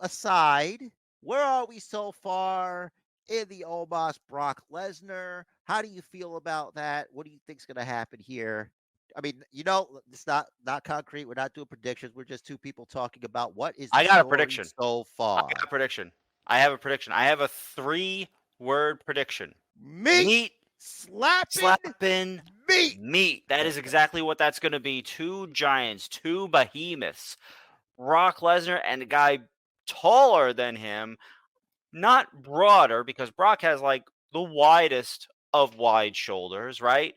aside, where are we so far in the Omos Brock Lesnar? How do you feel about that? What do you think's going to happen here? I mean, it's not concrete. We're not doing predictions. We're just two people talking about what is. I got a prediction so far. I got a prediction. I have a prediction. I have a 3-word prediction. Meat slapping meat. That is exactly what that's going to be. Two giants, two behemoths. Brock Lesnar and a guy taller than him, not broader, because Brock has like the widest of wide shoulders, right?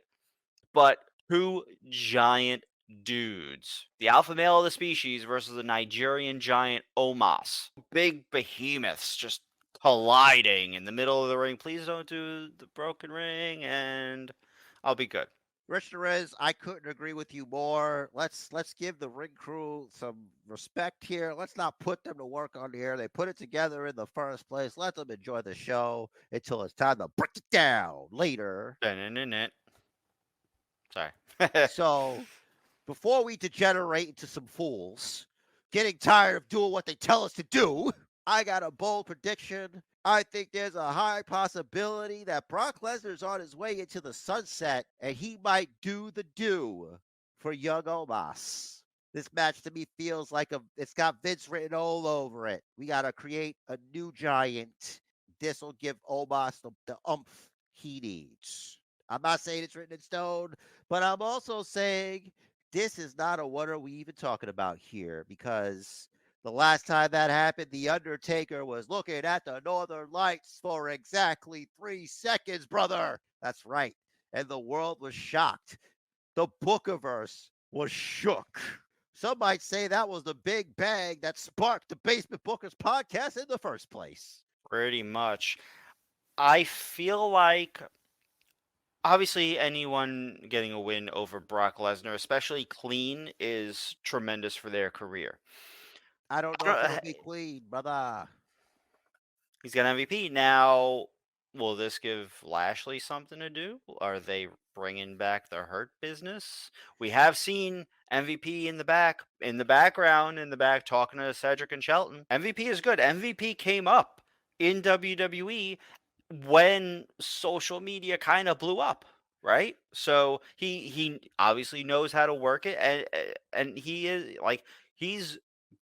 But two giant dudes. The alpha male of the species versus the Nigerian giant Omos. Big behemoths just colliding in the middle of the ring. Please don't do the broken ring, and I'll be good. RichTheRiz, I couldn't agree with you more. Let's give the ring crew some respect here. Let's not put them to work on here. They put it together in the first place. Let them enjoy the show until it's time to break it down later. Sorry. So, before we degenerate into some fools, getting tired of doing what they tell us to do, I got a bold prediction. I think there's a high possibility that Brock Lesnar's on his way into the sunset, and he might do the do for young Omos. This match to me feels like it's got Vince written all over it. We got to create a new giant. This will give Omos the oomph he needs. I'm not saying it's written in stone, but I'm also saying this is not a what are we even talking about here, because the last time that happened, The Undertaker was looking at the Northern Lights for exactly 3 seconds, brother. That's right. And the world was shocked. The Bookiverse was shook. Some might say that was the big bang that sparked the Basement Bookers podcast in the first place. Pretty much. I feel like, obviously, anyone getting a win over Brock Lesnar, especially clean, is tremendous for their career. I don't know if it'll be clean, brother. He's got MVP. Now, will this give Lashley something to do? Are they bringing back the Hurt Business? We have seen MVP in the background, talking to Cedric and Shelton. MVP is good. MVP came up in WWE when social media kind of blew up, right? So he obviously knows how to work it, and he's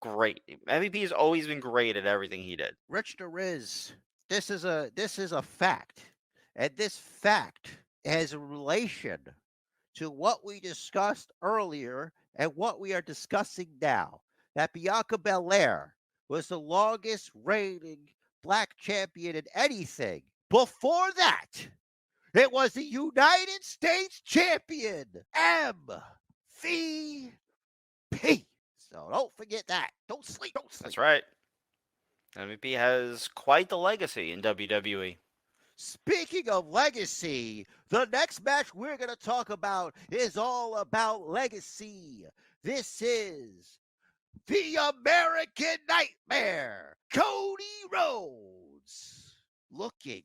great. MVP has always been great at everything he did. RichTheRiz, this is a fact, and this fact has a relation to what we discussed earlier and what we are discussing now. That Bianca Belair was the longest reigning black champion in anything. Before that, it was the United States champion, MVP. So don't forget that. Don't sleep. Don't sleep. That's right. MVP has quite the legacy in WWE. Speaking of legacy, the next match we're going to talk about is all about legacy. This is the American Nightmare, Cody Rhodes, looking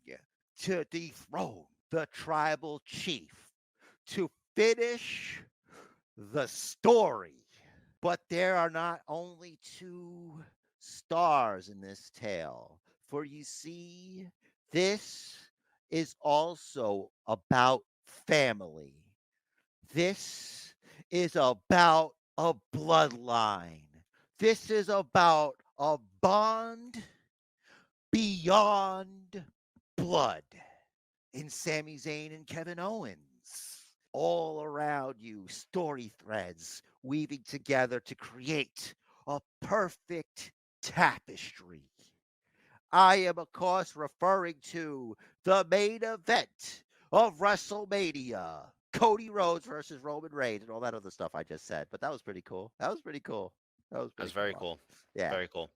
to dethrone the tribal chief to finish the story. But there are not only two stars in this tale, for you see, this is also about family. This is about a bloodline. This is about a bond beyond blood in Sami Zayn and Kevin Owens. All around you, story threads weaving together to create a perfect tapestry. I am, of course, referring to the main event of WrestleMania. Cody Rhodes versus Roman Reigns and all that other stuff I just said. But that was pretty cool. That was pretty cool. That's very cool. Yeah. Very cool.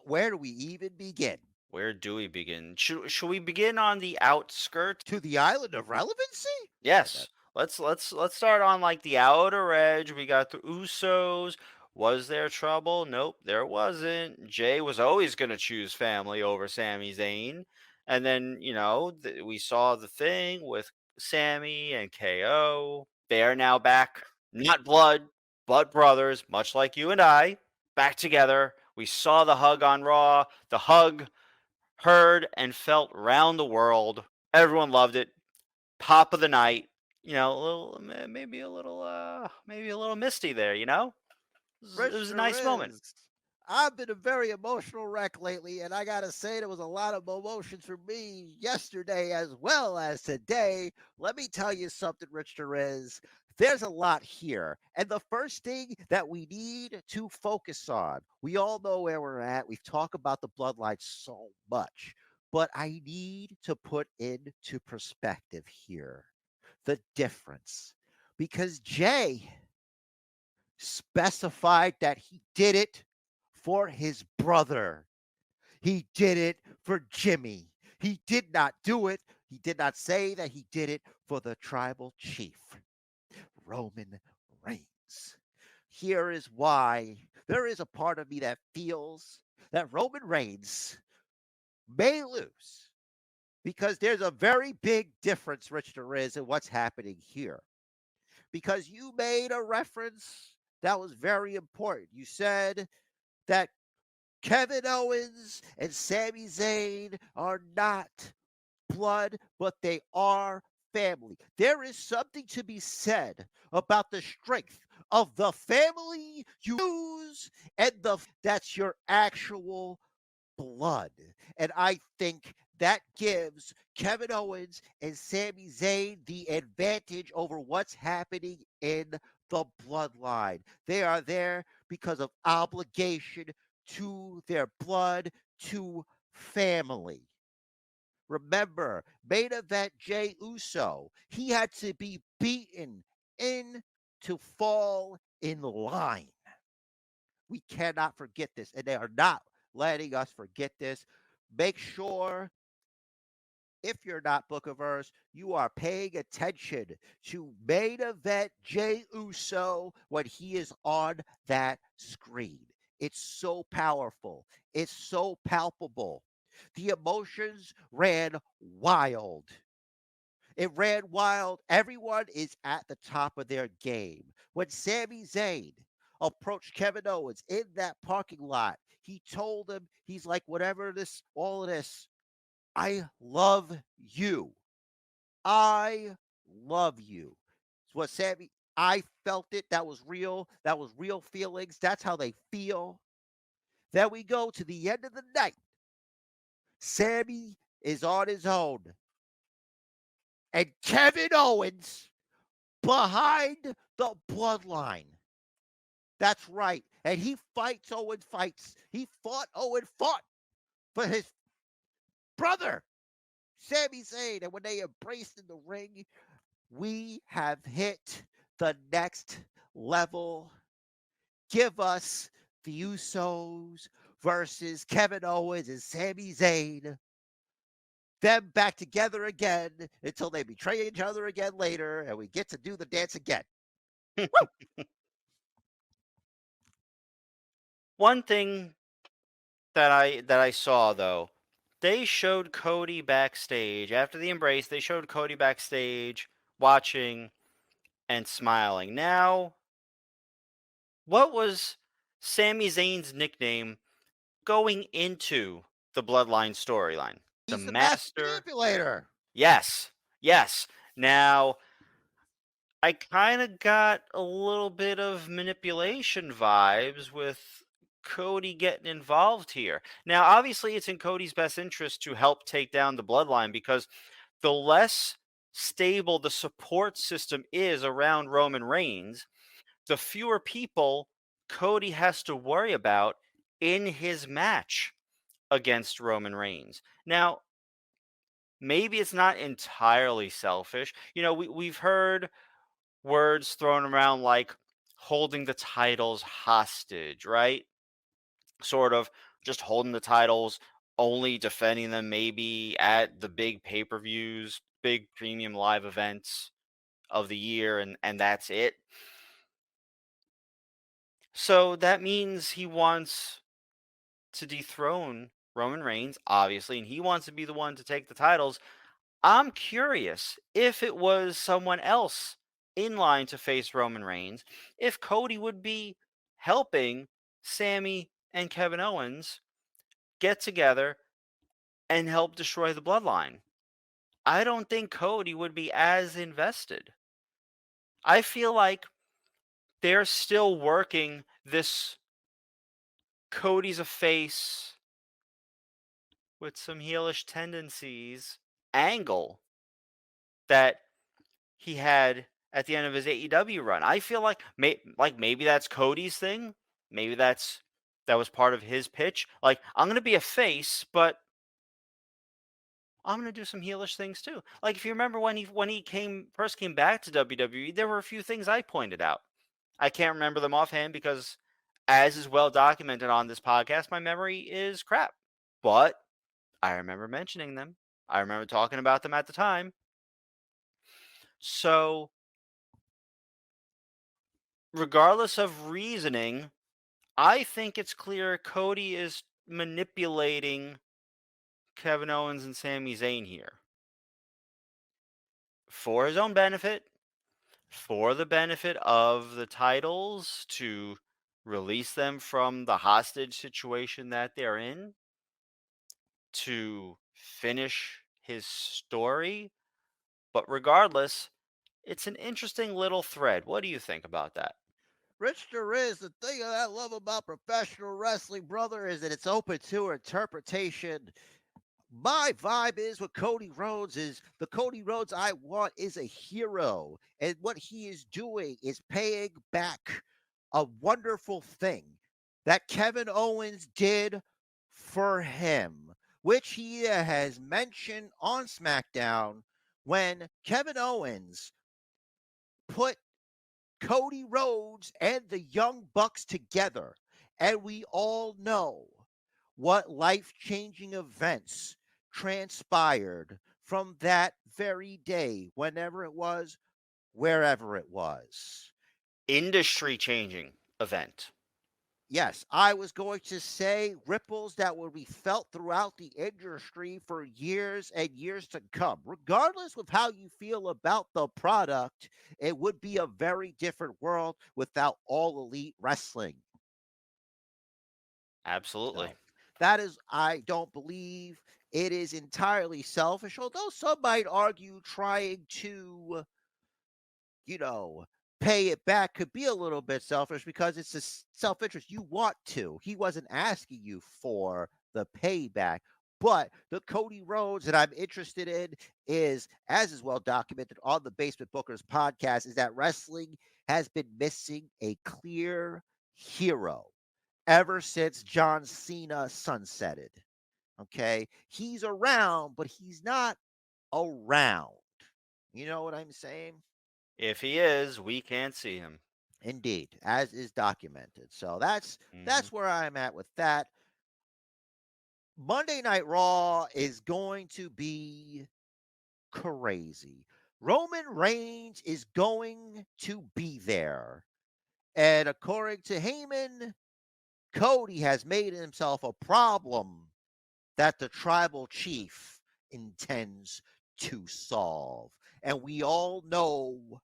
Where do we even begin? Where do we begin? Should we begin on the outskirts? To the island of relevancy? Yes. Let's start on like the outer edge. We got the Usos. Was there trouble? Nope, there wasn't. Jay was always going to choose family over Sami Zayn. And then, we saw the thing with Sami and KO. They are now back, not blood, but brothers, much like you and I, back together. We saw the hug on Raw. The hug heard and felt round the world. Everyone loved it. Pop of the night. Maybe a little misty there. It was a nice moment. I've been a very emotional wreck lately, and I gotta say there was a lot of emotions for me yesterday as well as today. Let me tell you something, RichTheRiz. There's a lot here. And the first thing that we need to focus on, we all know where we're at. We've talked about the bloodline so much, but I need to put into perspective here the difference. Because Jay specified that he did it for his brother. He did it for Jimmy. He did not do it. He did not say that he did it for the tribal chief, Roman Reigns. Here is why there is a part of me that feels that Roman Reigns may lose, because there's a very big difference, RichTheRiz, in what's happening here. Because you made a reference that was very important. You said that Kevin Owens and Sami Zayn are not blood, but they are family. There is something to be said about the strength of the family you use and that's your actual blood. And I think that gives Kevin Owens and Sami Zayn the advantage over what's happening in the bloodline. They are there because of obligation to their blood, to family. Remember, main event Jey Uso, he had to be beaten in to fall in line. We cannot forget this, and they are not letting us forget this. Make sure, if you're not Bookiverse, you are paying attention to main event Jey Uso when he is on that screen. It's so powerful. It's so palpable. The emotions ran wild. It ran wild. Everyone is at the top of their game. When Sami Zayn approached Kevin Owens in that parking lot, he told him, he's like, whatever this, all of this, I love you. I love you. It's what Sami, I felt it. That was real. That was real feelings. That's how they feel. Then we go to the end of the night. Sami is on his own. And Kevin Owens behind the bloodline. That's right. And he fights, Owen fights. He fought, Owen fought. for his brother, Sami Zayn. And when they embraced in the ring, we have hit the next level. Give us the Usos versus Kevin Owens and Sami Zayn. Them back together again until they betray each other again later, and we get to do the dance again. One thing that I saw though, they showed Cody backstage after the embrace. They showed Cody backstage watching and smiling. Now, what was Sami Zayn's nickname going into the Bloodline storyline? The He's the master Master. manipulator. Yes. Yes. Now, I kind of got a little bit of manipulation vibes with Cody getting involved here. Now, obviously, it's in Cody's best interest to help take down the Bloodline because the less stable the support system is around Roman Reigns, the fewer people Cody has to worry about in his match against Roman Reigns. Now, maybe it's not entirely selfish. You know, we've heard words thrown around like holding the titles hostage, right? Sort of just holding the titles, only defending them maybe at the big pay-per-views, big premium live events of the year, and that's it. So that means he wants to dethrone Roman Reigns, obviously, and he wants to be the one to take the titles. I'm curious if it was someone else in line to face Roman Reigns, if Cody would be helping Sammy and Kevin Owens get together and help destroy the bloodline. I don't think Cody would be as invested. I feel like they're still working this Cody's a face with some heelish tendencies angle that he had at the end of his AEW run. I feel like maybe that's Cody's thing. Maybe that was part of his pitch. Like, I'm going to be a face, but I'm going to do some heelish things too. Like, if you remember when he first came back to WWE, there were a few things I pointed out. I can't remember them offhand because, as is well documented on this podcast, my memory is crap. But I remember mentioning them. I remember talking about them at the time. So, regardless of reasoning, I think it's clear Cody is manipulating Kevin Owens and Sami Zayn here for his own benefit, for the benefit of the titles, to release them from the hostage situation that they're in, to finish his story. But regardless, it's an interesting little thread. What do you think about that? RichTheRiz, the thing that I love about professional wrestling, brother, is that it's open to interpretation. My vibe is with Cody Rhodes is the Cody Rhodes I want is a hero. And what he is doing is paying back a wonderful thing that Kevin Owens did for him, which he has mentioned on SmackDown when Kevin Owens put Cody Rhodes and the Young Bucks together. And we all know what life changing events transpired from that very day, whenever it was, wherever it was. Industry changing event. Yes, I was going to say ripples that will be felt throughout the industry for years and years to come. Regardless of how you feel about the product, it would be a very different world without All Elite Wrestling. Absolutely. So, that is, I don't believe it is entirely selfish, although some might argue trying to, you know, pay it back could be a little bit selfish because it's a self-interest. You want to. He wasn't asking you for the payback. But the Cody Rhodes that I'm interested in is, as is well documented on the Basement Bookers podcast, is that wrestling has been missing a clear hero ever since John Cena sunsetted. Okay, he's around, but he's not around. You know what I'm saying? If he is, we can't see him. Indeed, as is documented. So that's Hmm. that's where I'm at with that. Monday Night Raw is going to be crazy. Roman Reigns is going to be there. And according to Heyman, Cody has made himself a problem that the tribal chief intends to solve. And we all know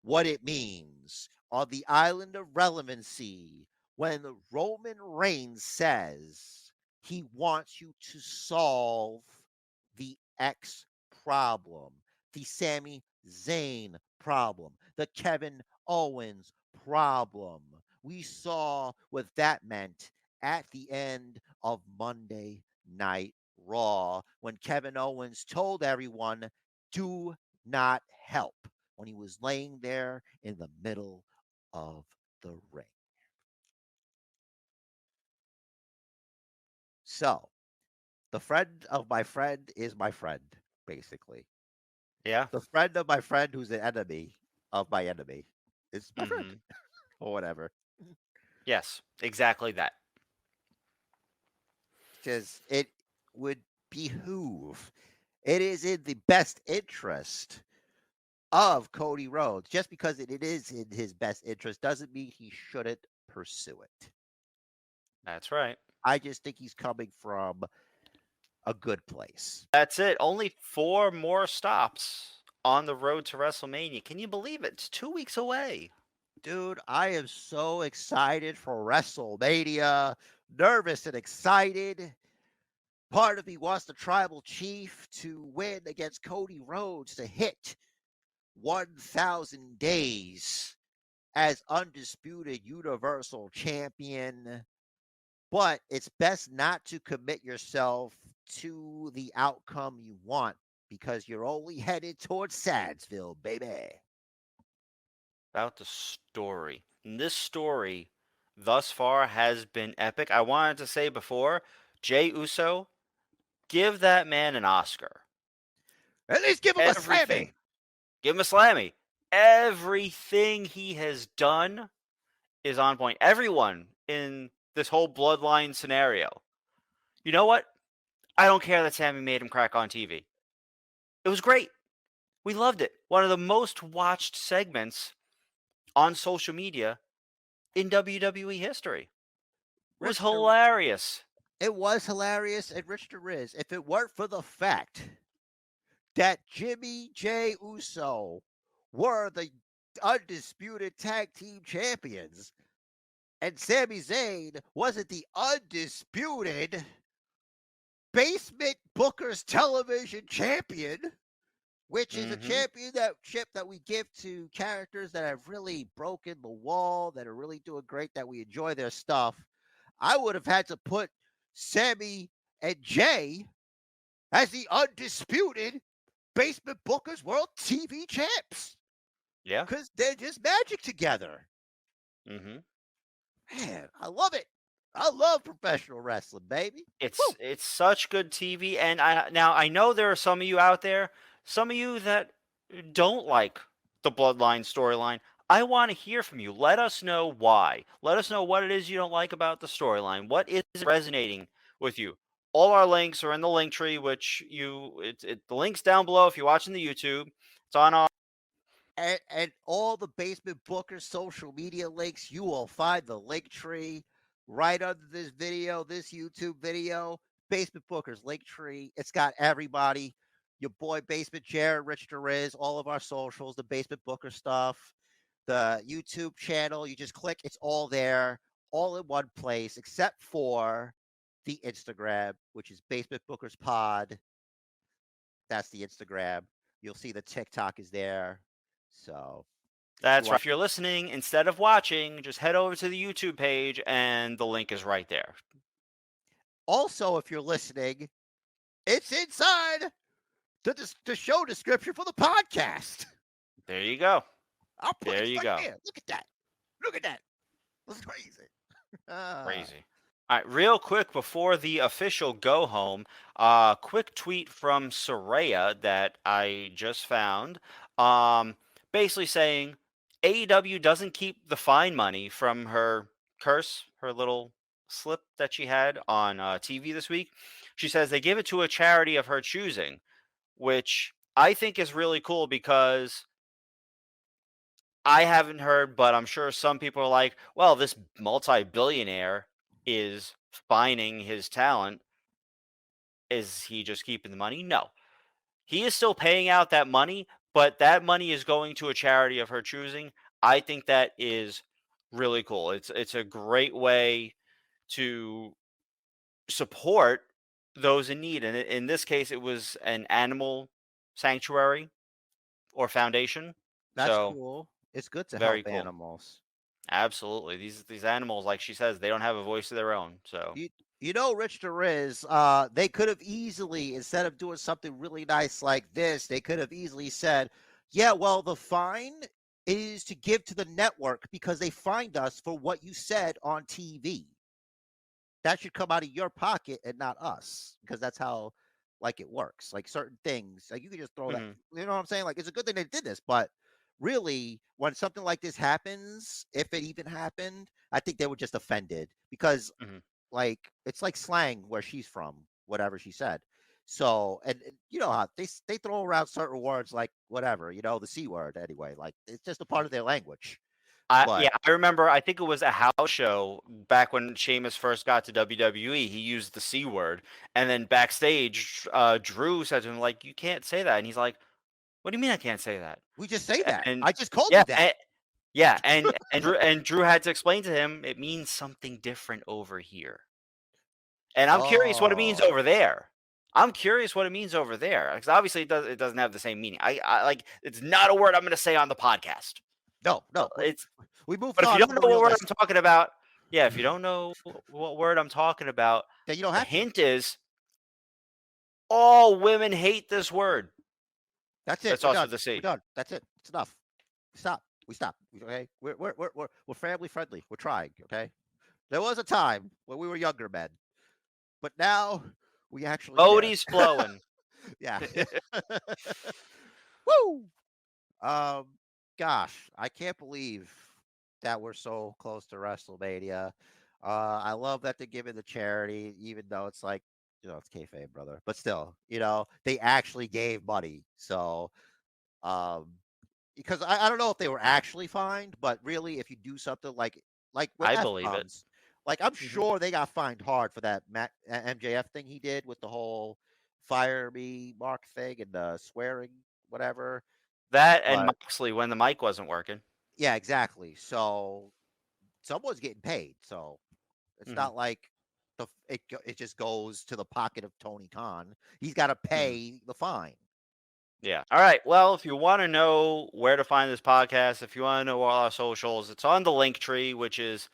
what it means on the island of relevancy when Roman Reigns says he wants you to solve the X problem, the Sami Zayn problem, the Kevin Owens problem. We saw what that meant at the end of Monday Night Raw when Kevin Owens told everyone, do not help, when he was laying there in the middle of the ring. So, the friend of my friend is my friend, basically. Yeah. The friend of my friend who's an enemy of my enemy is my friend, Hmm. or whatever. Yes, exactly that. Because it would behoove, it is in the best interest of Cody Rhodes. Just because it is in his best interest doesn't mean he shouldn't pursue it. That's right. I just think he's coming from a good place. That's it. Only 4 more stops on the road to WrestleMania. Can you believe it? It's 2 weeks away. Dude, I am so excited for WrestleMania. Nervous and excited. Part of me wants the tribal chief to win against Cody Rhodes to hit 1,000 days as undisputed Universal Champion. But it's best not to commit yourself to the outcome you want because you're only headed towards Sadsville, baby. About the story. And this story thus far has been epic. I wanted to say before, Jay Uso, give that man an Oscar. At least give him a Everything. Slammy. Give him a Slammy. Everything he has done is on point. Everyone in this whole bloodline scenario. You know what? I don't care that Sammy made him crack on TV. It was great. We loved it. One of the most watched segments on social media in WWE history. It was Rich the hilarious. It was hilarious, and RichTheRiz, if it weren't for the fact that Jimmy J. Uso were the undisputed tag team champions, and Sami Zayn wasn't the undisputed Basement Booker's television champion, which is a Mm-hmm. championship that we give to characters that have really broken the wall, that are really doing great, that we enjoy their stuff. I would have had to put Sammy and Jay as the undisputed Basement Bookers World TV champs Yeah. because they're just magic together. Mm-hmm. Man, I love it. I love professional wrestling, baby. Woo! It's such good TV, and I know there are some of you out there, some of you that don't like the Bloodline storyline. I want to hear from you. Let us know why. Let us know what it is you don't like about the storyline. What is resonating with you? All our links are in the link tree, which the links down below if you're watching the YouTube. It's on our. And all the Basement Bookers social media links, you will find the link tree right under this video, this YouTube video. Basement Bookers link tree. It's got everybody. Your boy BasementJer, RichTheRiz, all of our socials, the Basement Booker stuff, the YouTube channel. You just click, it's all there, all in one place, except for the Instagram, which is Basement Bookers Pod. That's the Instagram. You'll see the TikTok is there. So That's you right. want If you're listening, instead of watching, just head over to the YouTube page, and the link is right there. also, if you're listening, it's inside the show description for the podcast. There you go. I'll put There it you right go. there. Look at that. Look at that. That's crazy. Ah, Crazy. All right, real quick before the official go home, quick tweet from Soraya that I just found, basically saying AEW doesn't keep the fine money from her curse, her little slip that she had on TV this week. She says they give it to a charity of her choosing, which I think is really cool because I haven't heard, but I'm sure some people are like, well, this multi-billionaire is fining his talent. Is he just keeping the money? No. He is still paying out that money, but that money is going to a charity of her choosing. I think that is really cool. It's a great way to support those in need. And in this case, it was an animal sanctuary or foundation. That's So cool. It's good to very help cool. animals. Absolutely. These animals, like she says, they don't have a voice of their own. So You know, RichTheRiz, they could have easily, instead of doing something really nice like this, they could have easily said, yeah, well, the fine is to give to the network because they fined us for what you said on TV. That should come out of your pocket and not us, because that's how like it works. Like certain things, like you can just throw that. mhm, You know what I'm saying? Like it's a good thing they did this, but really, when something like this happens, if it even happened, I think they were just offended because mhm. like it's like slang where she's from, whatever she said. So and you know how they throw around certain words like whatever, you know, the C word anyway. Like it's just a part of their language. But Yeah, I remember. I think it was a house show back when Sheamus first got to WWE. He used the C word, and then backstage, Drew said to him, "Like, you can't say that." And he's like, "What do you mean I can't say that?" we just say that. And I just called yeah, you that. yeah, and Drew had to explain to him it means something different over here. And I'm curious what it means Oh over there. I'm curious what it means over there because obviously it doesn't have the same meaning. I like it's not a word I'm going to say on the podcast. no, no. It's We moved But if you on don't from know the what real word list. I'm talking about, yeah, if you don't know what word I'm talking about, Then you don't the have to. hint is all women hate this word. That's it. That We're starts done. with a We're C. done. That's it. It's enough. Stop. We stop. Okay. We're family friendly. We're trying. Okay. There was a time when we were younger men, but now we actually care. Bodie's flowing. Yeah. Woo. Um. Gosh, I can't believe that we're so close to WrestleMania. I love that they're giving the charity, even though it's like, you know, it's kayfabe, brother. But still, you know, they actually gave money. So, um, because I don't know if they were actually fined, but really, if you do something like with I F believe it. bombs, like I'm Mhm. sure they got fined hard for that MJF thing he did with the whole fire me mark thing and the swearing, whatever. That and But Moxley when the mic wasn't working. yeah, exactly. So someone's getting paid. So it's Mhm, not like it just goes to the pocket of Tony Khan. He's got to mhm. pay the fine. Yeah. All right. Well, if you want to know where to find this podcast, if you want to know all our socials, it's on the link tree, which is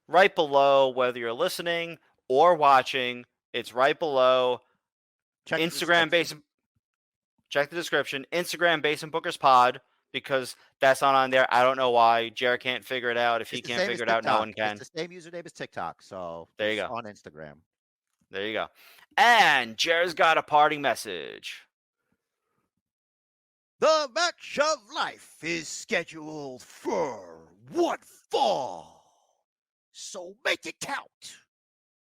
right below whether you're listening or watching. It's right below Check the Instagram description. base. Check the description. Instagram Basement Bookers Pod because that's not on there. I don't know why. Jared can't figure it out. If he It's the can't same as figure it out, no TikTok. one It's can. the same username as TikTok. So There you it's go. on Instagram. There you go. And Jared's got a parting message. The match of life is scheduled for one fall. So make it count.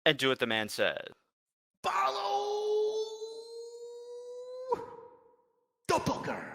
And do what the man said. Follow the booker.